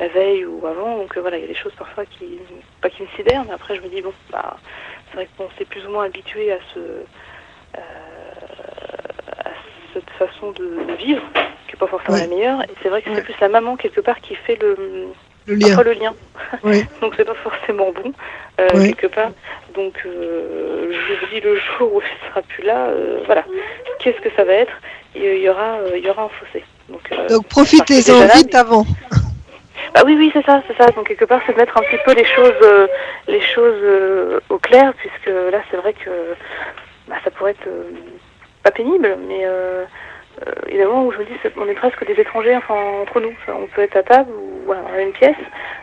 la veille ou avant, donc voilà, il y a des choses parfois pas qui me sidèrent, mais après je me dis, c'est vrai qu'on s'est plus ou moins habitué à cette façon de vivre, qui n'est pas forcément la meilleure, et c'est vrai que c'est plus la maman quelque part qui fait le lien. Oui. Donc c'est pas forcément bon, quelque part. Donc je me dis le jour où elle sera plus là, voilà, qu'est-ce que ça va être? Il y aura un fossé. Donc profitez-en vite avant. Oui, c'est ça. Donc quelque part, c'est de mettre un petit peu les choses au clair, puisque là, c'est vrai que ça pourrait être pas pénible, mais évidemment, où je me dis, on est presque des étrangers, entre nous. On peut être à table ou dans la même pièce,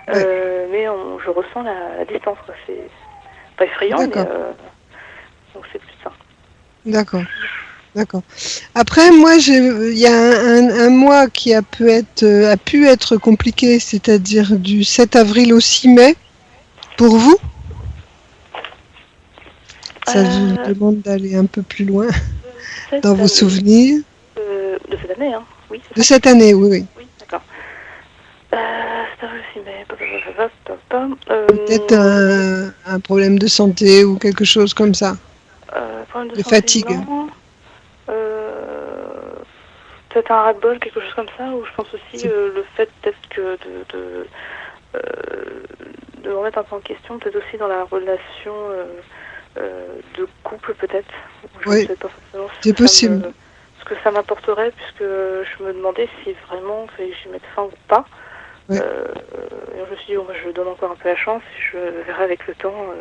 mais je ressens la distance, quoi. C'est pas effrayant, mais donc c'est plus ça. D'accord. Après, moi, il y a un mois qui a pu être compliqué, c'est-à-dire du 7 avril au 6 mai, pour vous. Ça vous demande d'aller un peu plus loin dans vos souvenirs. De cette année, hein. Oui. De cette année, oui. Oui, d'accord. Peut-être un problème de santé ou quelque chose comme ça. De fatigue. Peut-être un ras-le-bol, quelque chose comme ça, ou je pense aussi le fait peut-être que de remettre un peu en question, peut-être aussi dans la relation de couple, peut-être. Oui, c'est possible. Ce que ça m'apporterait, puisque je me demandais si vraiment il fallait que j'y mette fin ou pas. Et je me suis dit, je donne encore un peu la chance, et je verrai avec le temps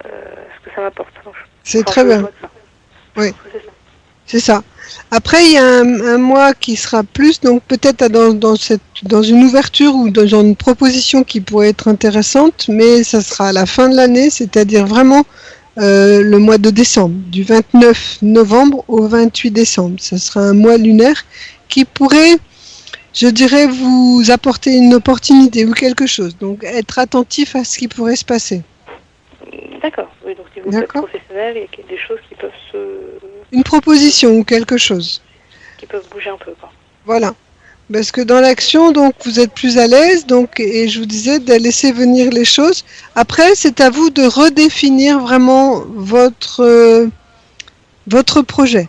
ce que ça m'apporte. C'est très bien. Oui. C'est ça. Après, il y a un mois qui sera plus, donc peut-être dans une ouverture ou dans une proposition qui pourrait être intéressante, mais ça sera à la fin de l'année, c'est-à-dire vraiment le mois de décembre, du 29 novembre au 28 décembre. Ça sera un mois lunaire qui pourrait, je dirais, vous apporter une opportunité ou quelque chose. Donc, être attentif à ce qui pourrait se passer. D'accord. Oui, donc si vous êtes professionnel, il y a des choses qui peuvent se... Une proposition ou quelque chose. Qui peuvent bouger un peu, quoi. Voilà. Parce que dans l'action, donc, vous êtes plus à l'aise, donc, et je vous disais de laisser venir les choses. Après, c'est à vous de redéfinir vraiment votre projet.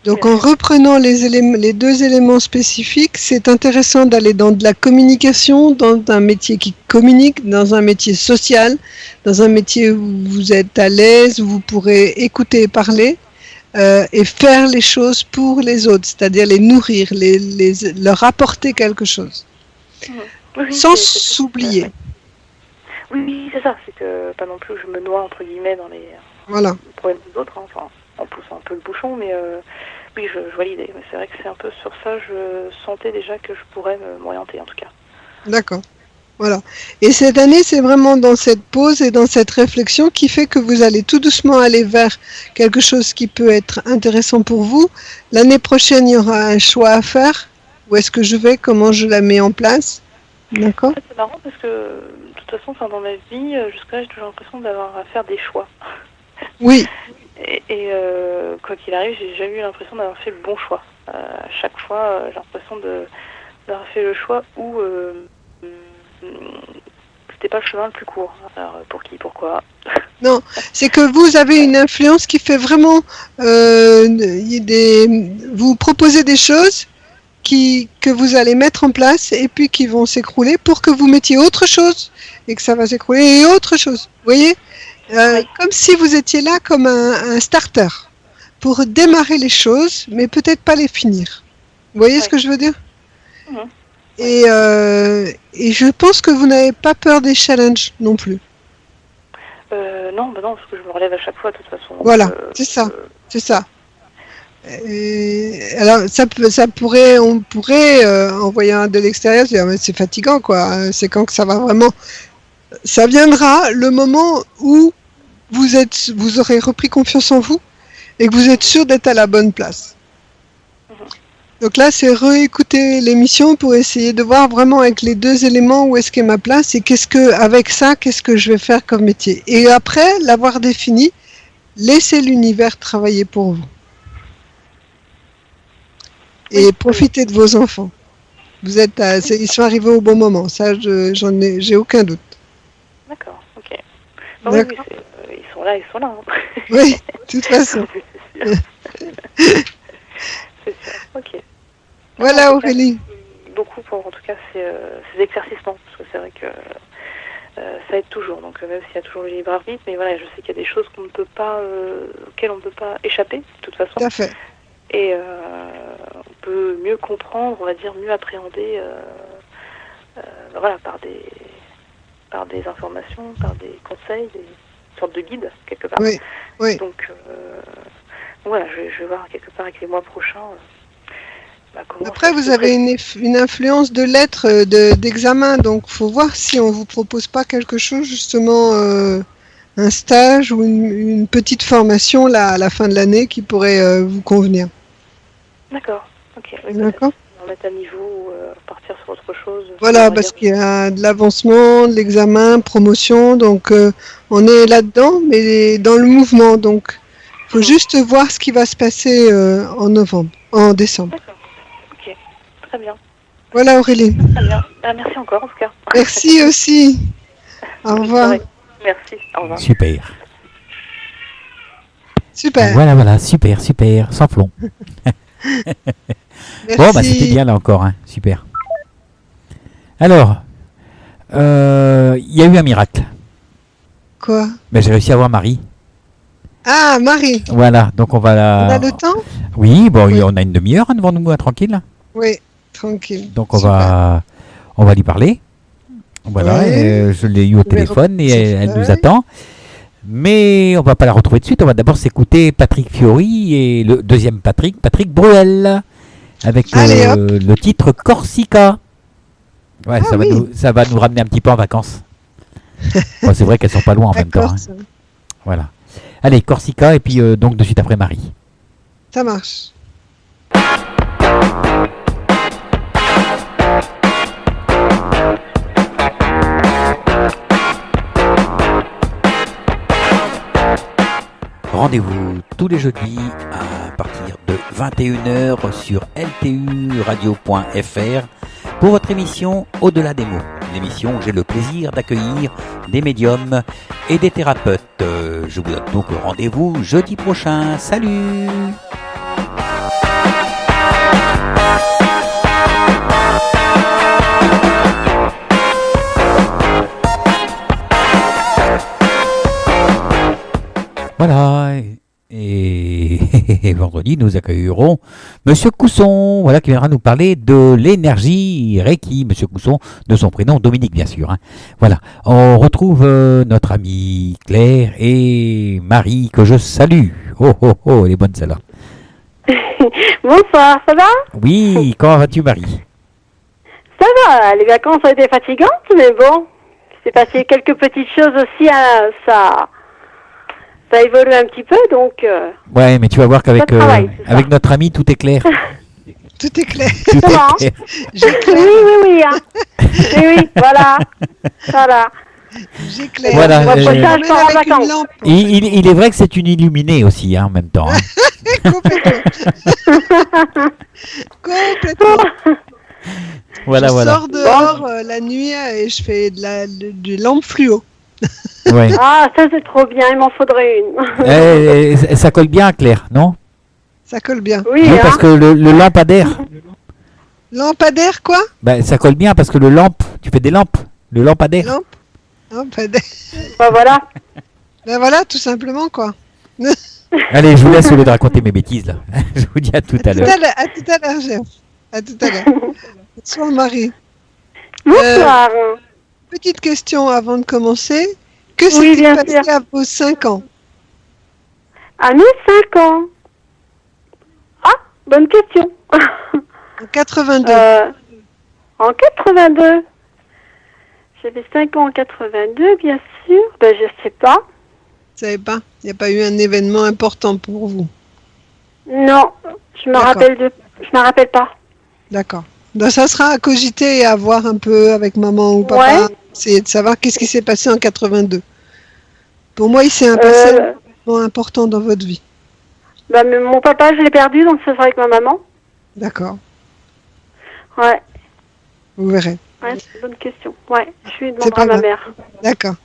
Donc, en reprenant les deux éléments spécifiques, c'est intéressant d'aller dans de la communication, dans un métier qui communique, dans un métier social, dans un métier où vous êtes à l'aise, où vous pourrez écouter et parler, et faire les choses pour les autres, c'est-à-dire les nourrir, leur apporter quelque chose, sans s'oublier. Oui, c'est ça, c'est que pas non plus je me noie entre guillemets dans les problèmes des autres, hein, enfin, en poussant un peu le bouchon, mais oui, je vois l'idée. Mais c'est vrai que c'est un peu sur ça, je sentais déjà que je pourrais m'orienter en tout cas. D'accord. Voilà. Et cette année, c'est vraiment dans cette pause et dans cette réflexion qui fait que vous allez tout doucement aller vers quelque chose qui peut être intéressant pour vous. L'année prochaine, il y aura un choix à faire. Où est-ce que je vais? Comment je la mets en place? D'accord. En fait, c'est marrant parce que de toute façon, dans ma vie, jusqu'à là, j'ai toujours l'impression d'avoir à faire des choix. Oui. Et quoi qu'il arrive, j'ai jamais eu l'impression d'avoir fait le bon choix. À chaque fois, j'ai l'impression d'avoir fait le choix où c'était pas le chemin le plus court. Alors, pour qui, pourquoi? Non, c'est que vous avez une influence qui fait vraiment... vous proposez des choses que vous allez mettre en place et puis qui vont s'écrouler pour que vous mettiez autre chose et que ça va s'écrouler et autre chose. Vous voyez, comme si vous étiez là comme un starter pour démarrer les choses, mais peut-être pas les finir. Vous voyez ce que je veux dire? Et je pense que vous n'avez pas peur des challenges non plus. Non, parce que je me relève à chaque fois de toute façon. Voilà, c'est ça. Alors on pourrait en voyant de l'extérieur se dire mais c'est fatigant quoi. C'est quand que ça va vraiment. Ça viendra le moment où vous aurez repris confiance en vous et que vous êtes sûr d'être à la bonne place. Donc là, c'est réécouter l'émission pour essayer de voir vraiment avec les deux éléments où est-ce qu'est ma place et qu'est-ce que je vais faire comme métier. Et après, l'avoir défini, laissez l'univers travailler pour vous. Et profitez de vos enfants. Ils sont arrivés au bon moment. Ça, j'ai aucun doute. D'accord, ok. Oui, ils sont là. Hein. Oui, de toute façon. C'est sûr, ok. Voilà, Aurélie. Beaucoup pour, en tout cas, ces éclaircissements, parce que c'est vrai que ça aide toujours. Donc, même s'il y a toujours le libre arbitre, mais voilà, je sais qu'il y a des choses auxquelles on ne peut pas échapper, de toute façon. Tout à fait. Et on peut mieux comprendre, on va dire, mieux appréhender, par des informations, par des conseils, des sortes de guides, quelque part. Oui. Donc, voilà, je vais voir quelque part avec les mois prochains. Après, vous avez une influence de lettres d'examen, donc il faut voir si on vous propose pas quelque chose, justement, un stage ou une petite formation là, à la fin de l'année qui pourrait vous convenir. D'accord, ok. Oui, d'accord. Remettre à niveau ou partir sur autre chose. Voilà, parce qu'il y a de l'avancement, de l'examen, promotion, donc on est là-dedans, mais dans le mouvement, donc il faut juste voir ce qui va se passer en décembre. D'accord. Ok, très bien. Voilà Aurélie. Très bien. Merci encore en tout cas. Merci aussi. Au revoir. Merci, au revoir. Super. Voilà, super, sans plomb. Bon, c'était bien là encore, hein. Super. Alors, il y a eu un miracle. Quoi? J'ai réussi à voir Marie. Ah, Marie. Voilà, donc on va... On a le temps? Oui, on a une demi-heure devant nous, tranquille. Oui, tranquille. Donc on va lui parler. Voilà, je l'ai eu au téléphone et elle nous attend. Mais on va pas la retrouver de suite. On va d'abord s'écouter Patrick Fiori et le deuxième Patrick Bruel, avec le titre Corsica. Ouais, ça va nous ramener un petit peu en vacances. Bon, c'est vrai qu'elles sont pas loin en même temps. Hein. Voilà. Allez, Corsica et puis donc de suite après Marie. Ça marche. Rendez-vous tous les jeudis à partir de 21h sur lturadio.fr pour votre émission Au-delà des mots. L'émission où j'ai le plaisir d'accueillir des médiums et des thérapeutes. Je vous donne donc rendez-vous jeudi prochain. Salut! Voilà, et vendredi, nous accueillerons Monsieur Cousson, voilà, qui viendra nous parler de l'énergie Reiki. Monsieur Cousson, de son prénom Dominique, bien sûr. Hein. Voilà, on retrouve notre amie Claire et Marie, que je salue. Oh, oh, oh, elle est bonne celle-là. Bonsoir, ça va? Oui, comment vas-tu, Marie? Ça va, les vacances ont été fatigantes, mais bon, c'est passé quelques petites choses aussi, hein, ça évolue un petit peu, donc... Ouais, mais tu vas voir qu'avec avec notre ami, tout est clair. Tout est clair. Tout est clair. Oui, hein. oui, voilà. J'ai clair. Voilà, il est vrai que c'est une illuminée aussi, hein, en même temps. Hein. Complètement. Voilà. Je sors dehors la nuit et je fais de lampe fluo. Ouais. Ah, ça c'est trop bien, il m'en faudrait une. Ça colle bien, Claire, non? Ça colle bien. Oui, hein. Parce que le lampadaire. Lampadaire, quoi? Ben, ça colle bien parce que tu fais des lampes. Le lampadaire. Lampadaire. Ben voilà. Ben voilà, tout simplement, quoi. Allez, je vous laisse au lieu de raconter mes bêtises, là. Je vous dis à tout à l'heure. À tout à l'heure, Jeff. À tout à l'heure. Bonsoir, Marie. Bonsoir. Petite question avant de commencer. Que s'est-il passé à vos 5 ans? À mes 5 ans. Ah, bonne question. En 82. En 82. J'avais 5 ans en 82, bien sûr. Ben, je sais pas. Vous savez pas? Il n'y a pas eu un événement important pour vous? Non, je me rappelle pas. D'accord. Donc ça sera à cogiter et à voir un peu avec maman ou papa. Ouais. Essayer de savoir qu'est-ce qui s'est passé en 82. Pour moi, il s'est passé un événement important dans votre vie. Bah, mais mon papa, je l'ai perdu, donc ce sera avec ma maman. D'accord. Ouais. Vous verrez. Ouais, c'est une bonne question. Ouais, je lui demanderai à ma mère. D'accord.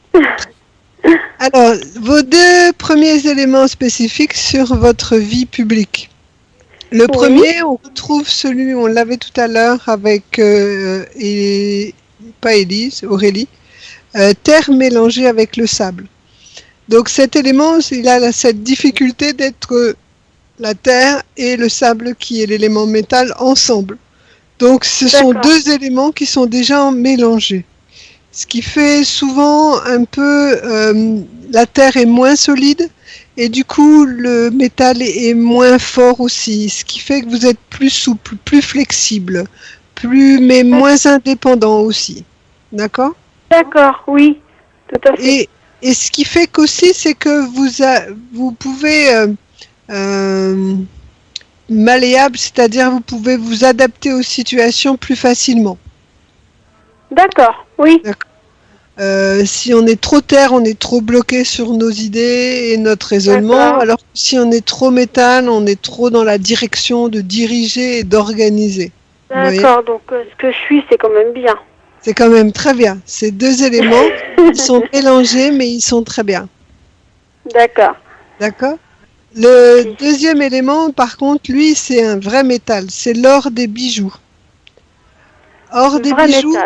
Alors, vos 2 premiers éléments spécifiques sur votre vie publique. Le premier, on retrouve celui, on l'avait tout à l'heure avec, pas Élise, Aurélie, terre mélangée avec le sable. Donc cet élément, il a cette difficulté d'être la terre et le sable qui est l'élément métal ensemble. Donc ce sont 2 éléments qui sont déjà mélangés. Ce qui fait souvent un peu, la terre est moins solide et du coup le métal est moins fort aussi. Ce qui fait que vous êtes plus souple, plus flexible, mais moins indépendant aussi. D'accord? D'accord, oui, tout à fait. Et ce qui fait qu'aussi, c'est que vous pouvez malléable, c'est-à-dire vous pouvez vous adapter aux situations plus facilement. D'accord, oui. D'accord. Si on est trop terre, on est trop bloqué sur nos idées et notre raisonnement, alors que si on est trop métal, on est trop dans la direction de diriger et d'organiser. D'accord, donc ce que je suis, c'est quand même bien. C'est quand même très bien. Ces 2 éléments, ils sont mélangés, mais ils sont très bien. D'accord. D'accord. Le deuxième élément, par contre, lui, c'est un vrai métal. C'est l'or des bijoux. Or des bijoux,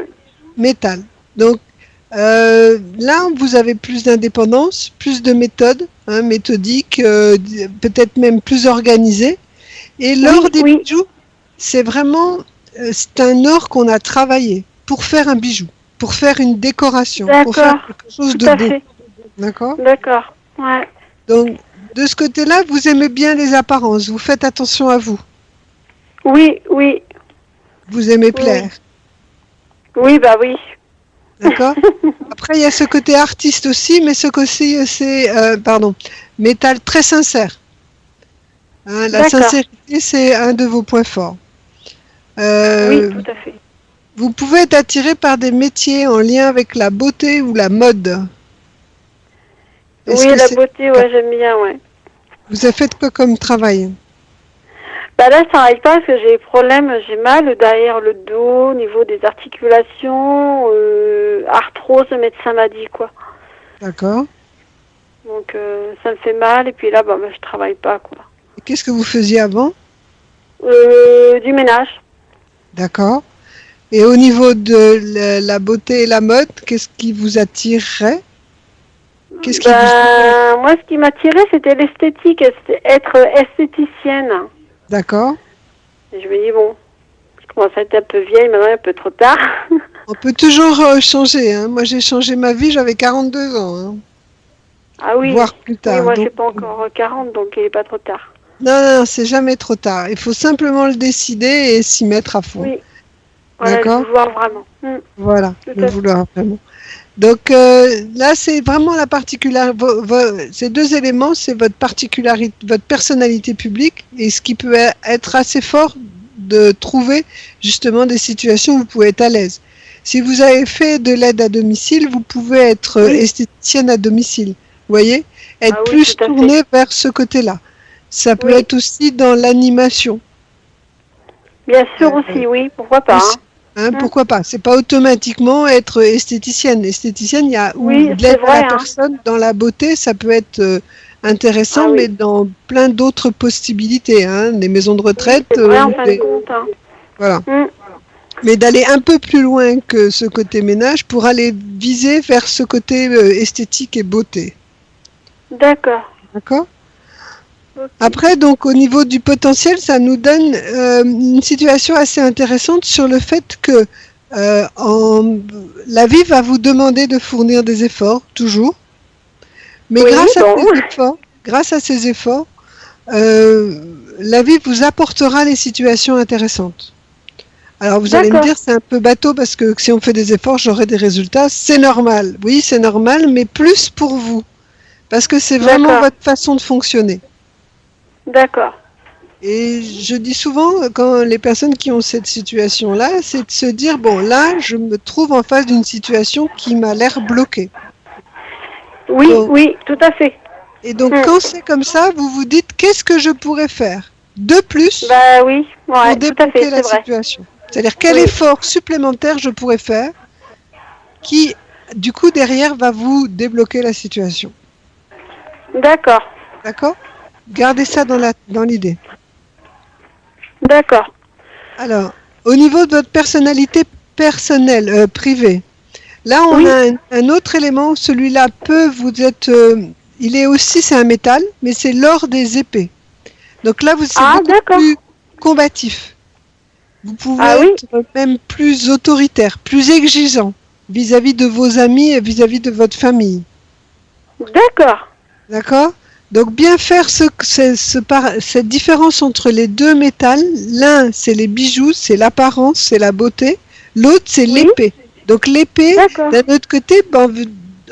métal. Donc, là, vous avez plus d'indépendance, plus de méthode, méthodique, peut-être même plus organisée. Et l'or des bijoux, c'est vraiment, c'est un or qu'on a travaillé pour faire un bijou, pour faire une décoration, pour faire quelque chose de beau. D'accord ? D'accord. Ouais. Donc, de ce côté-là, vous aimez bien les apparences. Vous faites attention à vous. Oui, oui. Vous aimez plaire. Oui, bah oui. D'accord. Après, il y a ce côté artiste aussi, mais ce côté, c'est, métal très sincère. Hein, la sincérité, c'est un de vos points forts. Oui, tout à fait. Vous pouvez être attiré par des métiers en lien avec la beauté ou la mode. Oui, la beauté, ouais, j'aime bien, ouais. Vous avez fait quoi comme travail? Bah là, ça n'arrive pas parce que j'ai des problèmes, j'ai mal derrière le dos, au niveau des articulations, arthrose, le médecin m'a dit, quoi. D'accord. Donc, ça me fait mal, et puis là, bah, je travaille pas, quoi. Et qu'est-ce que vous faisiez avant? Du ménage. D'accord. Et au niveau de la beauté et la mode, qu'est-ce qui vous attirerait? Qu'est-ce qui vous... Moi, ce qui m'attirait, c'était l'esthétique, être esthéticienne. D'accord. Et je me dis, bon, je commence à être un peu vieille, maintenant un peu trop tard. On peut toujours changer. Hein. Moi, j'ai changé ma vie, j'avais 42 ans. Hein. Ah oui, voire plus tard. Oui, moi, donc... je n'ai pas encore 40, donc il n'est pas trop tard. Non, c'est jamais trop tard. Il faut simplement le décider et s'y mettre à fond. Oui, voilà, le vouloir vraiment. Voilà, le vouloir vraiment. Donc là, c'est vraiment la particularité. Ces deux éléments, c'est votre particularité, votre personnalité publique et ce qui peut être assez fort de trouver justement des situations où vous pouvez être à l'aise. Si vous avez fait de l'aide à domicile, vous pouvez être esthéticienne à domicile. Vous voyez, être plus tourné vers ce côté-là. Ça peut être aussi dans l'animation. Bien sûr aussi, oui, pourquoi pas. Pourquoi pas? C'est pas automatiquement être esthéticienne. Esthéticienne, il y a de l'aide à la personne dans la beauté, ça peut être intéressant, mais dans plein d'autres possibilités. Des maisons de retraite. Voilà. Mais d'aller un peu plus loin que ce côté ménage pour aller viser vers ce côté esthétique et beauté. D'accord. D'accord. Après, donc, au niveau du potentiel, ça nous donne une situation assez intéressante sur le fait que la vie va vous demander de fournir des efforts, toujours. Mais grâce à ces efforts, la vie vous apportera les situations intéressantes. Alors, vous allez me dire, c'est un peu bateau parce que si on fait des efforts, j'aurai des résultats. C'est normal. Oui, c'est normal, mais plus pour vous. Parce que c'est vraiment votre façon de fonctionner. D'accord. Et je dis souvent, quand les personnes qui ont cette situation-là, c'est de se dire, bon, là, je me trouve en face d'une situation qui m'a l'air bloquée. Oui, oui, tout à fait. Et donc, quand c'est comme ça, vous vous dites, qu'est-ce que je pourrais faire de plus pour débloquer la situation? C'est-à-dire, quel effort supplémentaire je pourrais faire qui, du coup, derrière, va vous débloquer la situation? D'accord. D'accord? Gardez ça dans l'idée. D'accord. Alors, au niveau de votre personnalité personnelle, privée, là, on a un autre élément. Celui-là peut vous être... il est aussi, c'est un métal, mais c'est l'or des épées. Donc là, vous êtes beaucoup plus combatif. Vous pouvez être même plus autoritaire, plus exigeant vis-à-vis de vos amis et vis-à-vis de votre famille. D'accord. D'accord? Donc bien faire cette différence entre les deux métals. L'un, c'est les bijoux, c'est l'apparence, c'est la beauté. L'autre, c'est l'épée. Donc l'épée, d'un autre côté,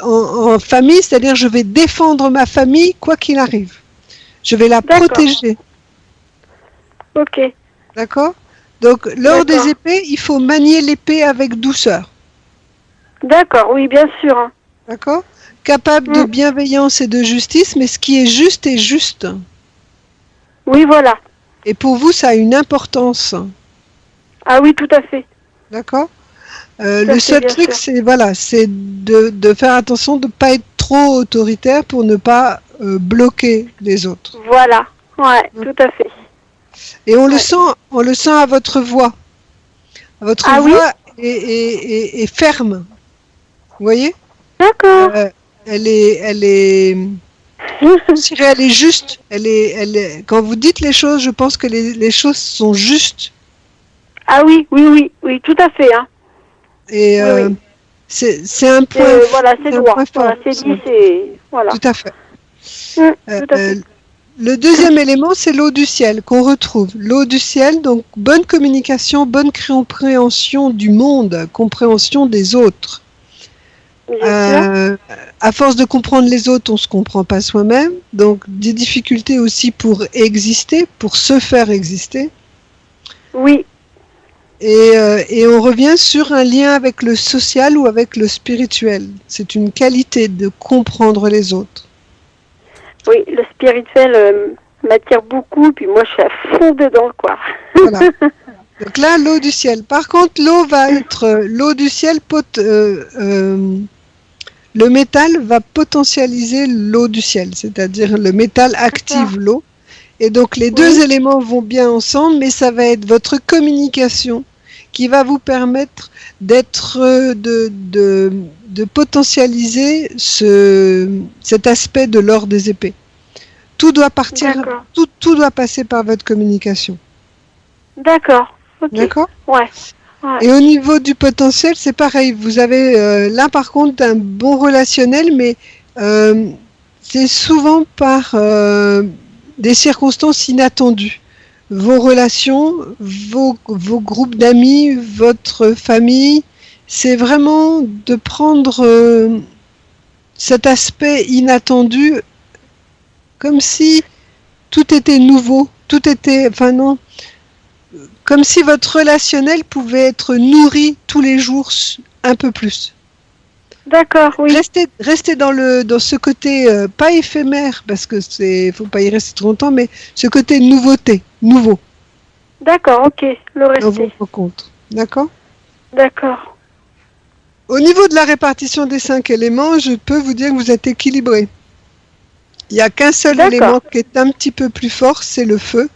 en famille, c'est-à-dire je vais défendre ma famille quoi qu'il arrive. Je vais la protéger. Ok. D'accord? Donc lors des épées, il faut manier l'épée avec douceur. D'accord, oui, bien sûr. D'accord? Capable de bienveillance et de justice, mais ce qui est juste est juste. Oui, voilà. Et pour vous, ça a une importance. Ah oui, tout à fait. D'accord. Le seul truc, c'est de faire attention de ne pas être trop autoritaire pour ne pas bloquer les autres. Voilà, ouais, tout à fait. Et on le sent à votre voix. Votre voix est ferme. Vous voyez? D'accord. Elle est juste. Quand vous dites les choses, je pense que les choses sont justes. Ah oui, tout à fait. Et c'est un point. Voilà, c'est droit. Voilà, c'est dit, c'est... Voilà. Tout à fait. Tout à fait. Le deuxième élément, c'est l'eau du ciel qu'on retrouve. L'eau du ciel, donc bonne communication, bonne compréhension du monde, compréhension des autres. À force de comprendre les autres, on ne se comprend pas soi-même. Donc des difficultés aussi pour exister, pour se faire exister. Oui. Et on revient sur un lien avec le social ou avec le spirituel. C'est une qualité de comprendre les autres. Oui, le spirituel m'attire beaucoup, puis moi je suis à fond dedans, quoi. Voilà. Donc là, l'eau du ciel. Par contre, l'eau va être l'eau du ciel. Le métal va potentialiser l'eau du ciel, c'est-à-dire le métal active l'eau. Et donc les deux éléments vont bien ensemble, mais ça va être votre communication qui va vous permettre de potentialiser cet aspect de l'or des épées. Tout doit partir, tout doit passer par votre communication. D'accord. Okay. D'accord ? Ouais. Et au niveau du potentiel, c'est pareil. Vous avez là par contre un bon relationnel, mais c'est souvent par des circonstances inattendues. Vos relations, vos groupes d'amis, votre famille, c'est vraiment de prendre cet aspect inattendu comme si tout était nouveau, comme si votre relationnel pouvait être nourri tous les jours un peu plus. D'accord, oui. Restez dans ce côté pas éphémère, parce que faut pas y rester trop longtemps, mais ce côté nouveauté, nouveau. D'accord, ok, le rester. Dans vos rencontres, d'accord ? D'accord. Au niveau de la répartition des 5 éléments, je peux vous dire que vous êtes équilibré. Il n'y a qu'un seul élément qui est un petit peu plus fort, c'est le feu.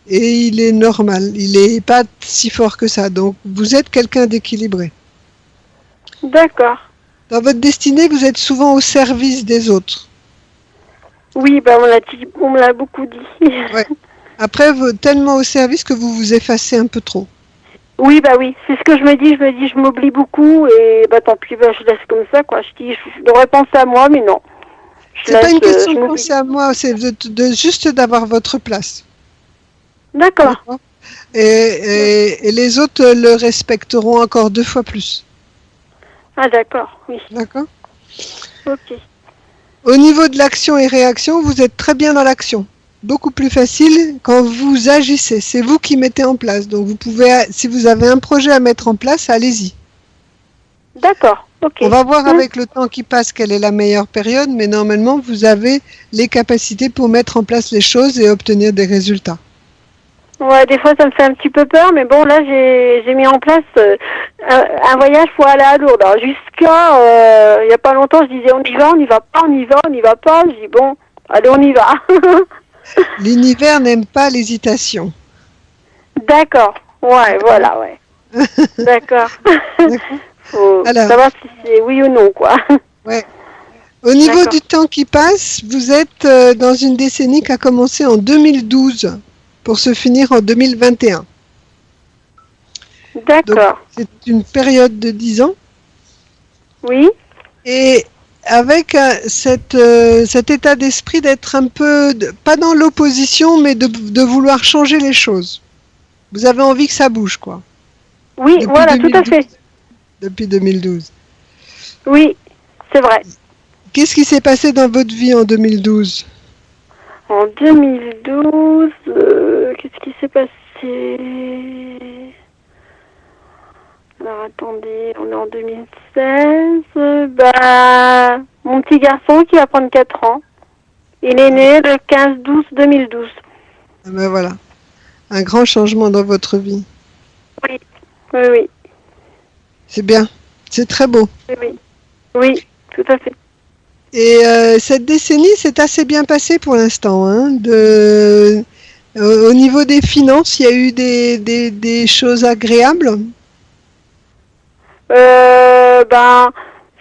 Et il est normal, il n'est pas si fort que ça. Donc, vous êtes quelqu'un d'équilibré. D'accord. Dans votre destinée, vous êtes souvent au service des autres. Oui, on me l'a beaucoup dit. Ouais. Après, tellement au service que vous vous effacez un peu trop. Oui, c'est ce que je me dis. Je m'oublie beaucoup et tant pis, je laisse comme ça, quoi. Je dis, je devrais penser à moi, mais non. C'est pas une question de penser à moi, c'est juste d'avoir votre place. D'accord. Et les autres le respecteront encore 2 fois plus. Ah d'accord, oui. D'accord. Ok. Au niveau de l'action et réaction, vous êtes très bien dans l'action. Beaucoup plus facile quand vous agissez. C'est vous qui mettez en place. Donc vous pouvez, si vous avez un projet à mettre en place, allez-y. D'accord, ok. On va voir avec le temps qui passe quelle est la meilleure période, mais normalement vous avez les capacités pour mettre en place les choses et obtenir des résultats. Ouais, des fois ça me fait un petit peu peur, mais bon, là j'ai mis en place un voyage pour aller à Lourdes. Alors, jusqu'à il n'y a pas longtemps, je disais on y va pas. Je dis bon, allez, on y va. L'univers n'aime pas l'hésitation. D'accord, ouais, voilà, ouais. D'accord. Faut savoir si c'est oui ou non, quoi. Ouais. Au niveau du temps qui passe, vous êtes dans une décennie qui a commencé en 2012 pour se finir en 2021. D'accord. Donc, c'est une période de 10 ans. Oui. Et avec cet état d'esprit d'être un peu, pas dans l'opposition, mais de vouloir changer les choses. Vous avez envie que ça bouge, quoi. Oui, depuis voilà, 2012, tout à fait. Depuis 2012. Oui, c'est vrai. Qu'est-ce qui s'est passé dans votre vie en 2012 ? En 2012, qu'est-ce qui s'est passé ? Alors attendez, on est en 2016. Mon petit garçon qui va prendre 4 ans. Il est né le 15-12-2012. Ah ben voilà, un grand changement dans votre vie. Oui, oui, oui. C'est bien, c'est très beau. Oui, oui, tout à fait. Et cette décennie s'est assez bien passée pour l'instant. Hein, au niveau des finances, il y a eu des choses agréables.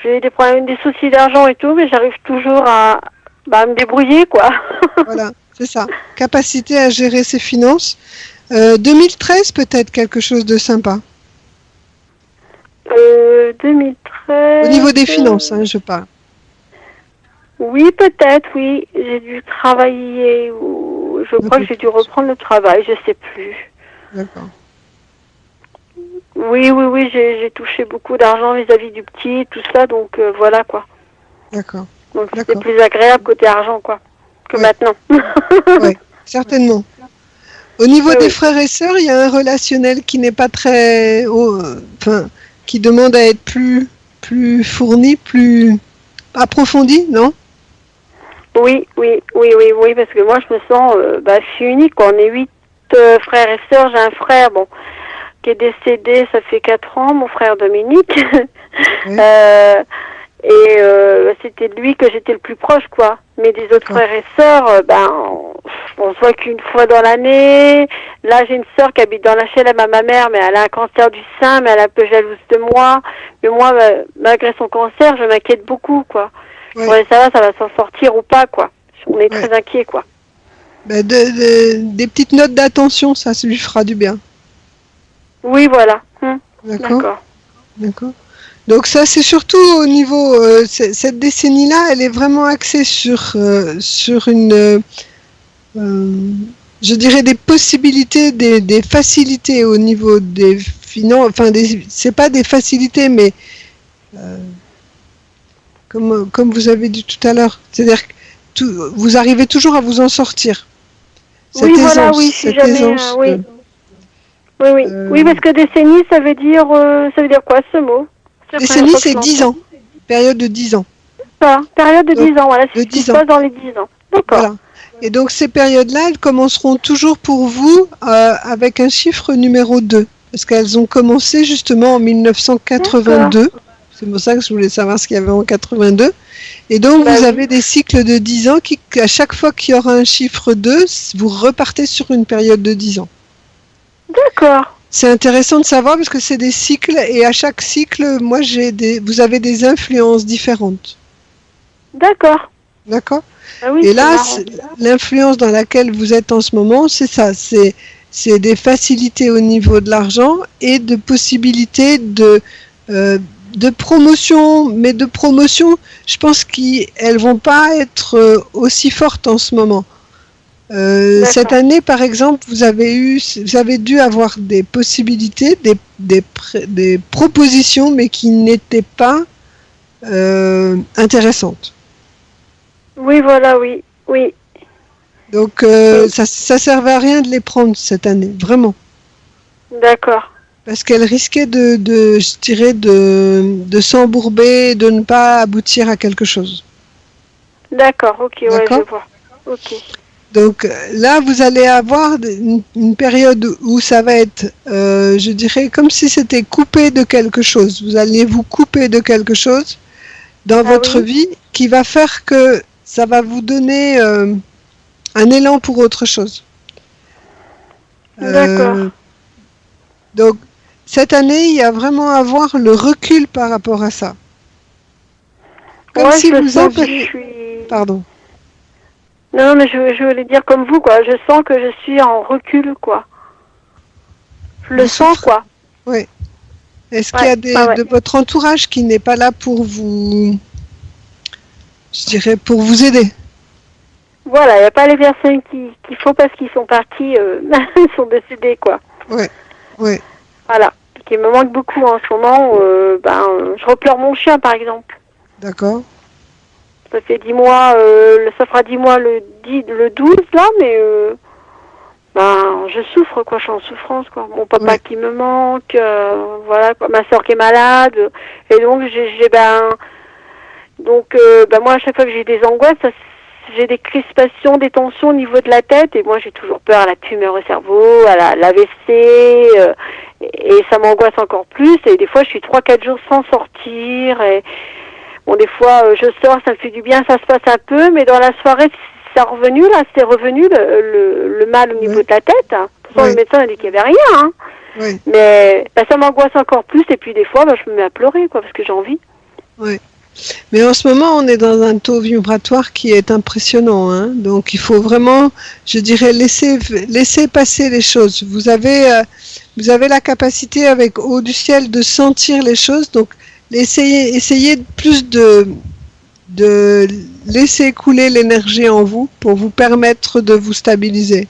J'ai eu des problèmes, des soucis d'argent et tout, mais j'arrive toujours à me débrouiller, quoi. Voilà, c'est ça. Capacité à gérer ses finances. 2013, peut-être quelque chose de sympa. 2013... Au niveau des finances, je parle. Oui, peut-être, oui. J'ai dû travailler ou je crois que j'ai dû reprendre le travail, je sais plus. D'accord. Oui, j'ai touché beaucoup d'argent vis-à-vis du petit, tout ça, donc voilà quoi. D'accord. Donc c'était plus agréable côté argent quoi, que maintenant. Oui, certainement. Au niveau des frères et sœurs, il y a un relationnel qui n'est pas très, qui demande à être plus fourni, plus approfondi, non? Oui, parce que moi je me sens, je suis unique quoi. On est 8 frères et sœurs. J'ai un frère, qui est décédé, ça fait 4 ans, mon frère Dominique. Oui. C'était de lui que j'étais le plus proche, quoi. Mais des autres frères et sœurs, on se voit qu'une fois dans l'année. Là, j'ai une sœur qui habite dans l'HLM à ma mère, mais elle a un cancer du sein, mais elle est un peu jalouse de moi. Mais moi, malgré son cancer, je m'inquiète beaucoup, quoi. Je voudrais savoir ça va s'en sortir ou pas, quoi. On est très inquiets, quoi. Des petites notes d'attention, ça lui fera du bien. Oui, voilà. D'accord. Donc ça, c'est surtout au niveau... cette décennie-là, elle est vraiment axée sur une... je dirais des possibilités, des facilités au niveau des finances. Enfin, c'est pas des facilités, mais... comme vous avez dit tout à l'heure. C'est-à-dire que vous arrivez toujours à vous en sortir. Oui, voilà, oui, si jamais... Oui, parce que décennie, ça veut dire quoi ce mot? Décennie, c'est 10 ans. Période de 10 ans. Période de 10 ans, voilà, c'est ce qui se passe dans les 10 ans. D'accord. Voilà. Et donc, ces périodes-là, elles commenceront toujours pour vous avec un chiffre numéro 2. Parce qu'elles ont commencé justement en 1982. D'accord. C'est pour ça que je voulais savoir ce qu'il y avait en 82. Et donc, vous avez des cycles de 10 ans qui, à chaque fois qu'il y aura un chiffre 2, vous repartez sur une période de 10 ans. D'accord. C'est intéressant de savoir parce que c'est des cycles et à chaque cycle, moi, vous avez des influences différentes. D'accord. D'accord. Ah oui, et là, l'influence dans laquelle vous êtes en ce moment, c'est ça. C'est des facilités au niveau de l'argent et de possibilités de promotion. Mais de promotion, je pense qu'elles vont pas être aussi fortes en ce moment. Cette année, par exemple, vous avez dû avoir des possibilités, des propositions, mais qui n'étaient pas intéressantes. Oui, voilà, oui. Donc, ça servait à rien de les prendre cette année, vraiment. D'accord. Parce qu'elles risquaient de s'embourber, de ne pas aboutir à quelque chose. D'accord, ok, je vois. Ok. Donc là, vous allez avoir une période où ça va être, je dirais, comme si c'était coupé de quelque chose. Vous allez vous couper de quelque chose dans votre vie qui va faire que ça va vous donner un élan pour autre chose. D'accord. Donc, cette année, il y a vraiment à avoir le recul par rapport à ça. Comme si vous aviez... Pardon. Non, mais je voulais dire comme vous, quoi. Je sens que je suis en recul, quoi. Je le sens, quoi. Oui. Est-ce qu'il y a de votre entourage qui n'est pas là pour vous... Je dirais, pour vous aider? Voilà, il n'y a pas les personnes qu'il faut parce qu'ils sont partis, ils sont décédés, quoi. Oui. Voilà. Qui me manque beaucoup en ce moment. Je repleure mon chien, par exemple. D'accord. Ça fait 10 mois, ça fera 10 mois le 12, là, mais je souffre, quoi, je suis en souffrance, quoi. Mon papa qui me manque, voilà, quoi, ma soeur qui est malade, et donc moi, à chaque fois que j'ai des angoisses, j'ai des crispations, des tensions au niveau de la tête, et moi, j'ai toujours peur à la tumeur au cerveau, à l'AVC, et ça m'angoisse encore plus, et des fois, je suis 3-4 jours sans sortir, et... Bon, des fois, je sors, ça me fait du bien, ça se passe un peu, mais dans la soirée, c'est revenu le mal au niveau de la tête. Pourtant, le médecin a dit qu'il n'y avait rien. Hein. Mais ça m'angoisse encore plus, et puis des fois, je me mets à pleurer, quoi, parce que j'ai envie. Oui. Mais en ce moment, on est dans un taux vibratoire qui est impressionnant. Hein. Donc, il faut vraiment, je dirais, laisser passer les choses. Vous avez la capacité, avec Haut du ciel, de sentir les choses. Donc, essayez plus de de laisser couler l'énergie en vous pour vous permettre de vous stabiliser.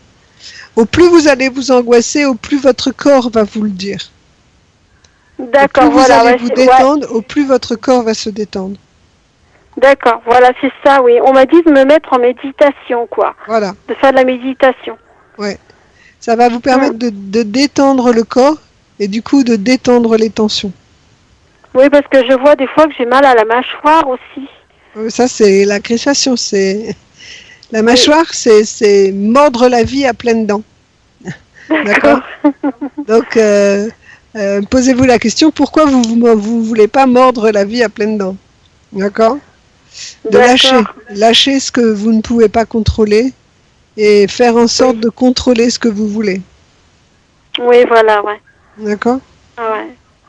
Au plus vous allez vous angoisser, au plus votre corps va vous le dire. D'accord, au plus voilà. vous allez vous détendre, au plus votre corps va se détendre. D'accord, voilà, c'est ça, oui. On m'a dit de me mettre en méditation, quoi. Voilà. De faire de la méditation. Ouais. Ça va vous permettre de détendre le corps et du coup de détendre les tensions. Oui, parce que je vois des fois que j'ai mal à la mâchoire aussi. Ça, c'est la crispation. La mâchoire, c'est mordre la vie à pleines dents. D'accord. Donc, posez-vous la question, pourquoi vous voulez pas mordre la vie à pleines dents? D'accord. De lâcher ce que vous ne pouvez pas contrôler et faire en sorte de contrôler ce que vous voulez. Oui, voilà, ouais. D'accord.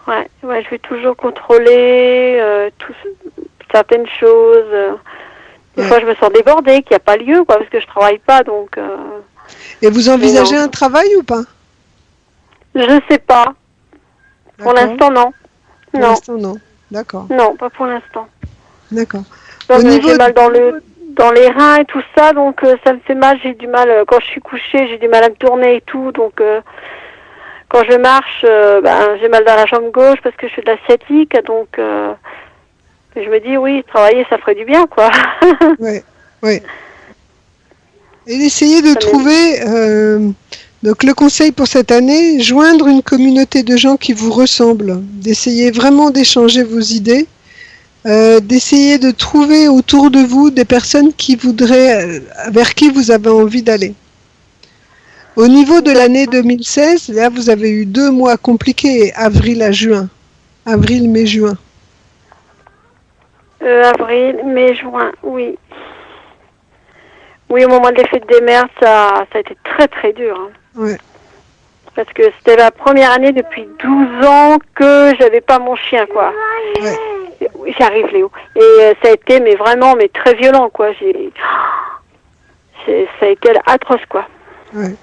Ouais, je vais toujours contrôler certaines choses. Des fois, je me sens débordée, qu'il n'y a pas lieu, quoi, parce que je travaille pas, donc... Et vous envisagez un travail ou pas? Je sais pas. Pour l'instant, non. Pour l'instant, non. D'accord. Non, pas pour l'instant. D'accord. J'ai mal dans les reins et tout ça, donc ça me fait mal. J'ai du mal, quand je suis couchée, j'ai du mal à me tourner et tout, donc... Quand je marche, j'ai mal dans la jambe gauche parce que je fais de la sciatique, donc je me dis oui, travailler ça ferait du bien, quoi. Oui. Et d'essayer de trouver, donc le conseil pour cette année, joindre une communauté de gens qui vous ressemblent, d'essayer vraiment d'échanger vos idées, d'essayer de trouver autour de vous des personnes qui voudraient, vers qui vous avez envie d'aller. Au niveau de l'année 2016, là, vous avez eu 2 mois compliqués, avril à juin. Avril, mai, juin. Avril, mai, juin, oui. Oui, au moment de l'effet des mers, ça a été très, très dur. Hein. Ouais. Parce que c'était la première année depuis 12 ans que j'avais pas mon chien, quoi. Ouais. Oui, j'arrive, Léo. Et ça a été, mais vraiment, mais très violent, quoi. Ça a été atroce, quoi. Ouais.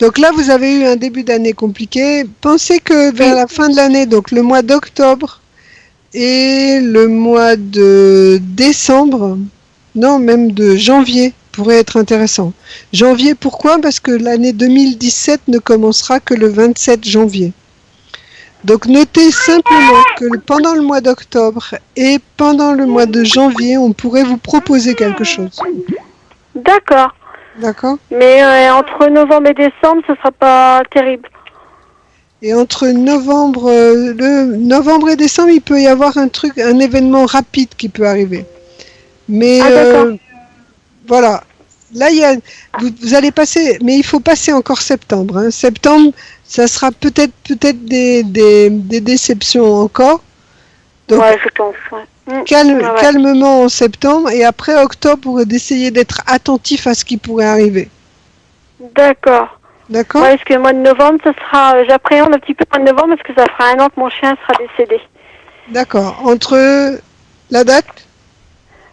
Donc là, vous avez eu un début d'année compliqué. Pensez que vers la fin de l'année, donc le mois d'octobre et le mois de décembre, non, même de janvier, pourrait être intéressant. Janvier, pourquoi? Parce que l'année 2017 ne commencera que le 27 janvier. Donc notez simplement que pendant le mois d'octobre et pendant le mois de janvier, on pourrait vous proposer quelque chose. D'accord. D'accord. Mais entre novembre et décembre, ce sera pas terrible. Et entre novembre et décembre, il peut y avoir un événement rapide qui peut arriver. Mais voilà. Là, vous allez passer, mais il faut passer encore septembre. Hein. Septembre, ça sera peut-être des déceptions encore. Donc, je pense. Calmement en septembre et après octobre pour essayer d'être attentif à ce qui pourrait arriver. D'accord. D'accord. Ouais, parce que le mois de novembre, ce sera, j'appréhende un petit peu le mois de novembre parce que ça fera 1 an que mon chien sera décédé. D'accord. Entre la date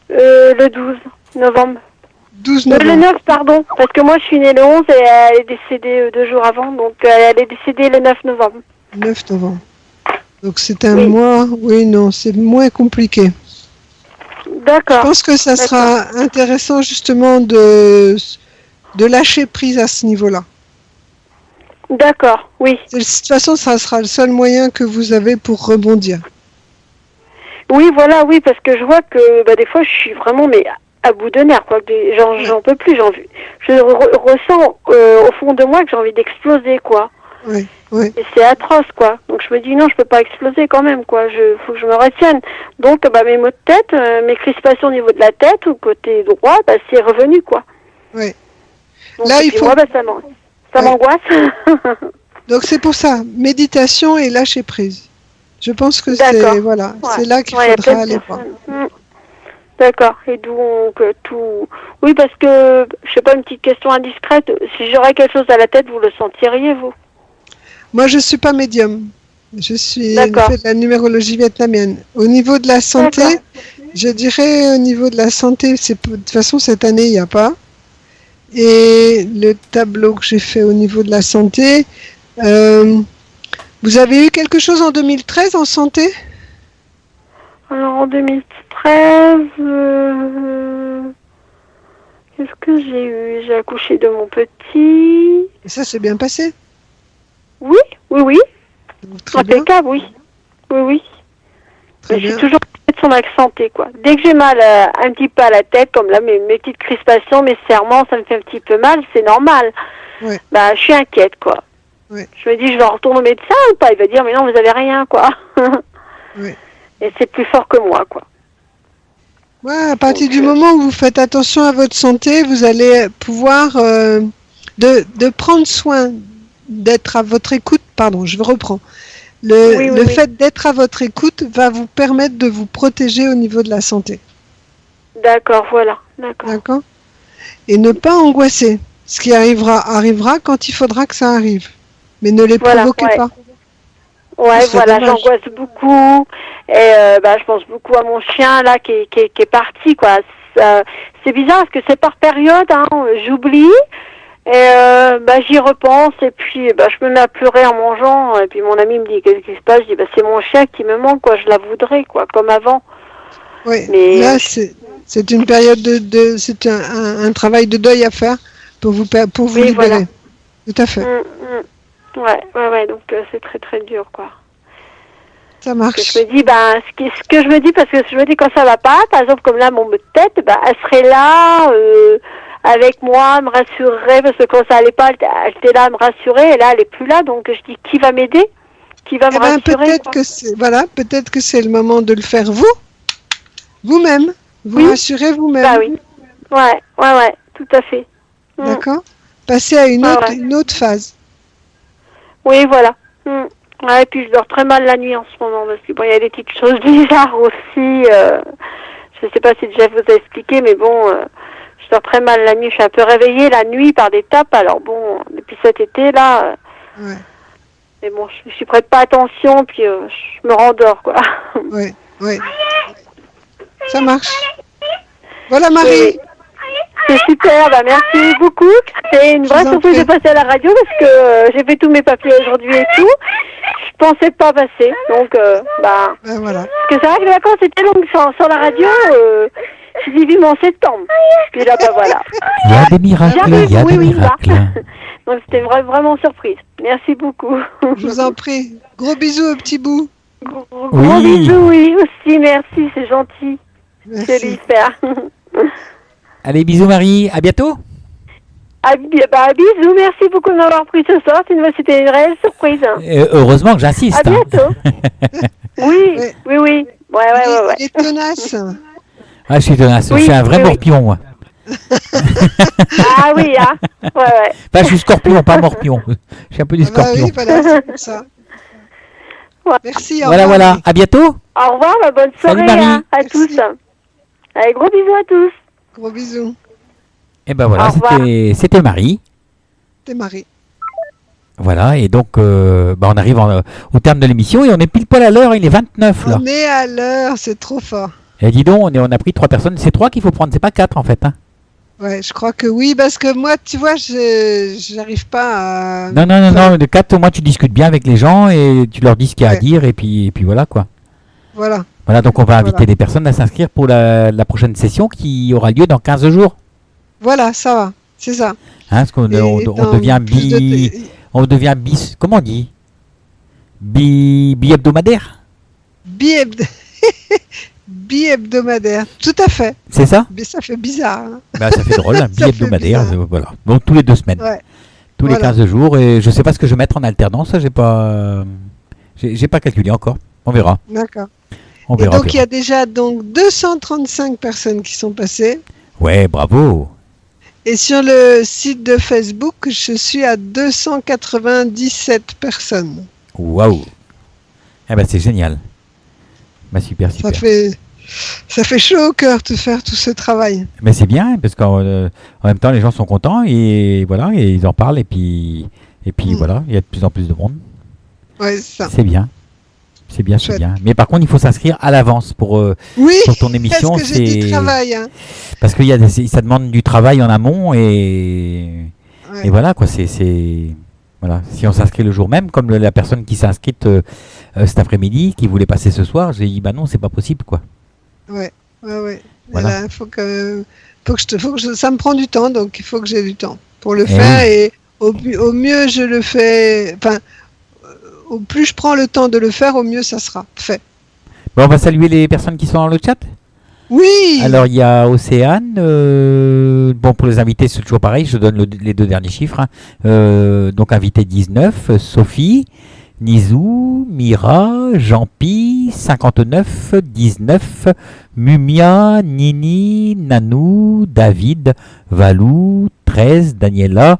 le 12 novembre. 12 novembre. Le 9, pardon, parce que moi je suis née le 11 et elle est décédée 2 jours avant, donc elle est décédée le 9 novembre. 9 novembre. Donc c'est un mois, c'est moins compliqué. D'accord. Je pense que ça sera intéressant justement de lâcher prise à ce niveau-là. D'accord, oui. De toute façon, ça sera le seul moyen que vous avez pour rebondir. Oui, voilà, oui, parce que je vois que des fois je suis vraiment à bout de nerfs, quoi. J'en peux plus, je ressens au fond de moi que j'ai envie d'exploser, quoi. Oui. Et c'est atroce, quoi. Donc je me dis non, je peux pas exploser quand même, quoi. Faut que je me retienne. Donc mes maux de tête, mes crispations au niveau de la tête ou côté droit, c'est revenu, quoi. Oui. Donc, là, il faut. Moi, ça m'angoisse. Donc c'est pour ça, méditation et lâcher prise. Je pense que c'est là qu'il faudra aller voir. D'accord. Et donc tout. Oui, parce que je sais pas, une petite question indiscrète. Si j'aurais quelque chose à la tête, vous le sentiriez, vous? Moi, je suis pas médium. Je fais de la numérologie vietnamienne. Au niveau de la santé, je dirais au niveau de la santé, de toute façon cette année il n'y a pas. Et le tableau que j'ai fait au niveau de la santé, vous avez eu quelque chose en 2013 en santé? Alors en 2013, qu'est-ce que j'ai eu? J'ai accouché de mon petit. Et ça s'est bien passé? Oui. Très bien. Impeccable, oui. Oui. Très Mais je bien. suis toujours de son santé, quoi. Dès que j'ai mal un petit peu à la tête, comme là, mes petites crispations, mes serrements, ça me fait un petit peu mal, c'est normal. Ouais. Bah, je suis inquiète, quoi. Ouais. Je me dis, je vais retourner au médecin ou pas? Il va dire, mais non, vous avez rien, quoi. Ouais. Et c'est plus fort que moi, quoi. Ouais, à partir du moment où vous faites attention à votre santé, vous allez pouvoir de prendre soin, d'être à votre écoute. Pardon, je reprends. Le fait d'être à votre écoute va vous permettre de vous protéger au niveau de la santé. D'accord, voilà. D'accord. Et ne pas angoisser. Ce qui arrivera quand il faudra que ça arrive. Mais ne les provoquez pas. Ouais, voilà, j'angoisse beaucoup. Et je pense beaucoup à mon chien là qui est parti, quoi. C'est bizarre parce que c'est par période, hein, j'oublie. Et j'y repense et puis je me mets à pleurer en mangeant. Et puis mon ami me dit qu'est-ce qui se passe? Je dis c'est mon chien qui me manque, quoi. Je la voudrais, quoi, comme avant. Oui. Mais là c'est une période c'est un travail de deuil à faire pour vous libérer. Voilà. Tout à fait. Ouais, donc c'est très très dur, quoi. Ça marche. Je me dis, ce que je me dis, parce que je me dis quand ça va pas, par exemple comme là mon tête, elle serait là avec moi, me rassurerait, parce que quand ça allait pas, elle était là à me rassurer, et là elle est plus là, donc je dis qui va m'aider, qui va me rassurer. Peut-être que c'est le moment de le faire vous-même, rassurez vous-même. Bah oui, ouais, tout à fait. D'accord. Passer à une autre phase. Oui, voilà. Ouais, et puis je dors très mal la nuit en ce moment parce que il y a des petites choses bizarres aussi. Je sais pas si Jeff vous a expliqué, mais bon, je dors très mal la nuit. Je suis un peu réveillée la nuit par des tapes. Alors bon, depuis cet été là. Ouais. Mais bon, je prête pas attention, puis je me rendors, quoi. Oui. Ça marche. Voilà Marie. C'est super, merci beaucoup. C'est une vraie surprise de passer à la radio parce que j'ai fait tous mes papiers aujourd'hui et tout. Je pensais pas passer, donc voilà. Parce que c'est vrai que les vacances étaient longues sans la radio. J'ai dit vivement en septembre. Puis là, voilà. Il y a des miracles, miracles. Donc c'était vraiment surprise. Merci beaucoup. Je vous en prie. Gros bisous au petit bout. Gros bisous, oui, aussi, merci, c'est gentil. Merci. Je l'espère. Allez, bisous Marie, à bientôt. Bisous, merci beaucoup de m'avoir pris ce soir, c'était une réelle surprise. Heureusement que j'insiste. À bientôt. Oui. Ouais. Il est tenace. Ah, je suis tenace, je suis un vrai morpion, moi. Ah oui, hein. Ouais. Enfin, je suis scorpion, pas morpion. Je suis un peu du scorpion. Oui, voilà, c'est pour ça. Ouais. Merci, au revoir. Voilà, à bientôt. Au revoir, bonne soirée à tous. Allez, gros bisous à tous. Gros bisous. Et ben voilà, c'était Marie. C'était Marie. Voilà, et donc on arrive au terme de l'émission et on est pile poil à l'heure, il est 29 là. On est à l'heure, c'est trop fort. Et dis donc, on a pris 3 personnes, c'est 3 qu'il faut prendre, c'est pas 4 en fait. Hein. Ouais, je crois que oui, parce que moi, tu vois, j'arrive pas à... Non, de 4 au moins tu discutes bien avec les gens et tu leur dis ce qu'il y a à dire et puis voilà quoi. Voilà. Voilà, donc on va inviter des personnes à s'inscrire pour la prochaine session qui aura lieu dans 15 jours. Voilà, ça va, c'est ça. Hein, parce qu'on on devient comment on dit? Bi-hebdomadaire. Bi-hebdomadaire, tout à fait. C'est ça? Mais ça fait bizarre. Hein. Ça fait drôle, un bi-hebdomadaire, voilà. Donc tous les 2 semaines. Ouais. Tous les 15 jours, et je sais pas ce que je vais mettre en alternance, ça j'ai pas calculé encore. On verra. D'accord. On verra. Il y a déjà 235 personnes qui sont passées. Ouais, bravo. Et sur le site de Facebook, je suis à 297 personnes. Waouh. Eh ben c'est génial. Super. Ça fait chaud au cœur de faire tout ce travail. Mais c'est bien parce qu'en même temps les gens sont contents et voilà, et ils en parlent et puis voilà, il y a de plus en plus de monde. Ouais, c'est ça. C'est bien. C'est bien. Mais par contre, il faut s'inscrire à l'avance pour ton émission. Parce que j'ai du travail. Hein. Parce que ça demande du travail en amont et voilà quoi. C'est Voilà. Si on s'inscrit le jour même, comme la personne qui s'est inscrite cet après-midi, qui voulait passer ce soir, j'ai dit bah non, c'est pas possible quoi. Ouais. Voilà. Là, ça me prend du temps, donc il faut que j'ai du temps pour le faire et au mieux je le fais. Enfin, au plus je prends le temps de le faire, au mieux ça sera fait. Bon, on va saluer les personnes qui sont dans le chat. Oui. Alors il y a Océane. Bon, pour les invités c'est toujours pareil. Je donne les 2 derniers chiffres. Hein. Donc invité 19, Sophie, Nizou, Mira, Jean-Pi, 59, 19, Mumia, Nini, Nanou, David, Valou, 13, Daniela,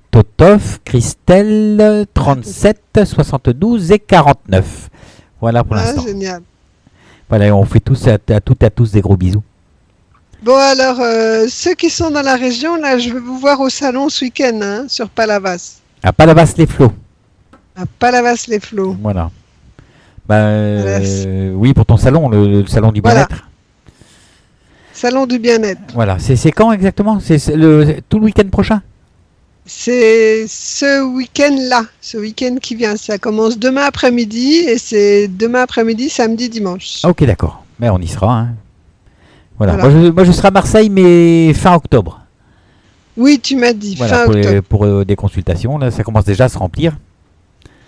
Totov, Christelle, 37, 72 et 49. Voilà pour l'instant. Génial. Voilà, on fait tous à toutes et à tous des gros bisous. Bon alors, ceux qui sont dans la région, là, je vais vous voir au salon ce week-end, hein, sur Palavas. À Palavas-les-Flots. À Palavas-les-Flots. Voilà. Oui, pour ton salon, le salon du bien-être. Salon du bien-être. Voilà. C'est quand exactement? C'est tout le week-end prochain? C'est ce week-end-là, ce week-end qui vient. Ça commence demain après-midi et c'est demain après-midi, samedi, dimanche. Ok, d'accord. Mais on y sera. Hein. Voilà. Moi, je serai à Marseille, mais fin octobre. Oui, tu m'as dit, voilà, fin octobre. Pour des consultations, là, ça commence déjà à se remplir.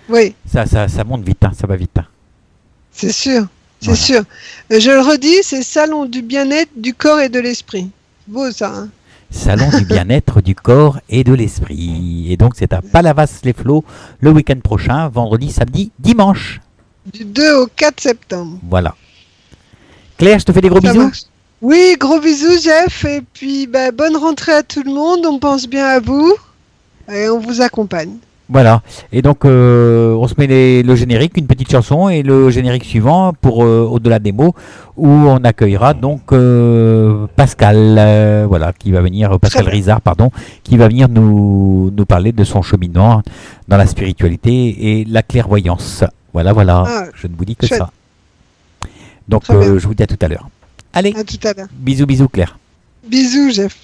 Oui. Ça monte vite, hein, ça va vite. Hein. C'est sûr, c'est sûr. Je le redis, c'est salon du bien-être, du corps et de l'esprit. Beau ça, hein. Salon du bien-être du corps et de l'esprit. Et donc c'est à Palavas-les-Flots le week-end prochain, vendredi, samedi, dimanche. Du 2 au 4 septembre. Voilà. Claire, je te fais des gros bisous. Marche. Oui, gros bisous Jeff. Et puis bonne rentrée à tout le monde. On pense bien à vous. Et on vous accompagne. Voilà. Et donc on se met le générique, une petite chanson et le générique suivant pour Au-delà des mots où on accueillera donc Pascal, voilà, qui va venir, Pascal Rizard, pardon, qui va venir nous parler de son cheminement dans la spiritualité et la clairvoyance. Voilà. Ah, je ne vous dis que chouette. ça. Donc je vous dis à tout à l'heure. Allez. À tout à l'heure. Bisous Claire. Bisous Jeff.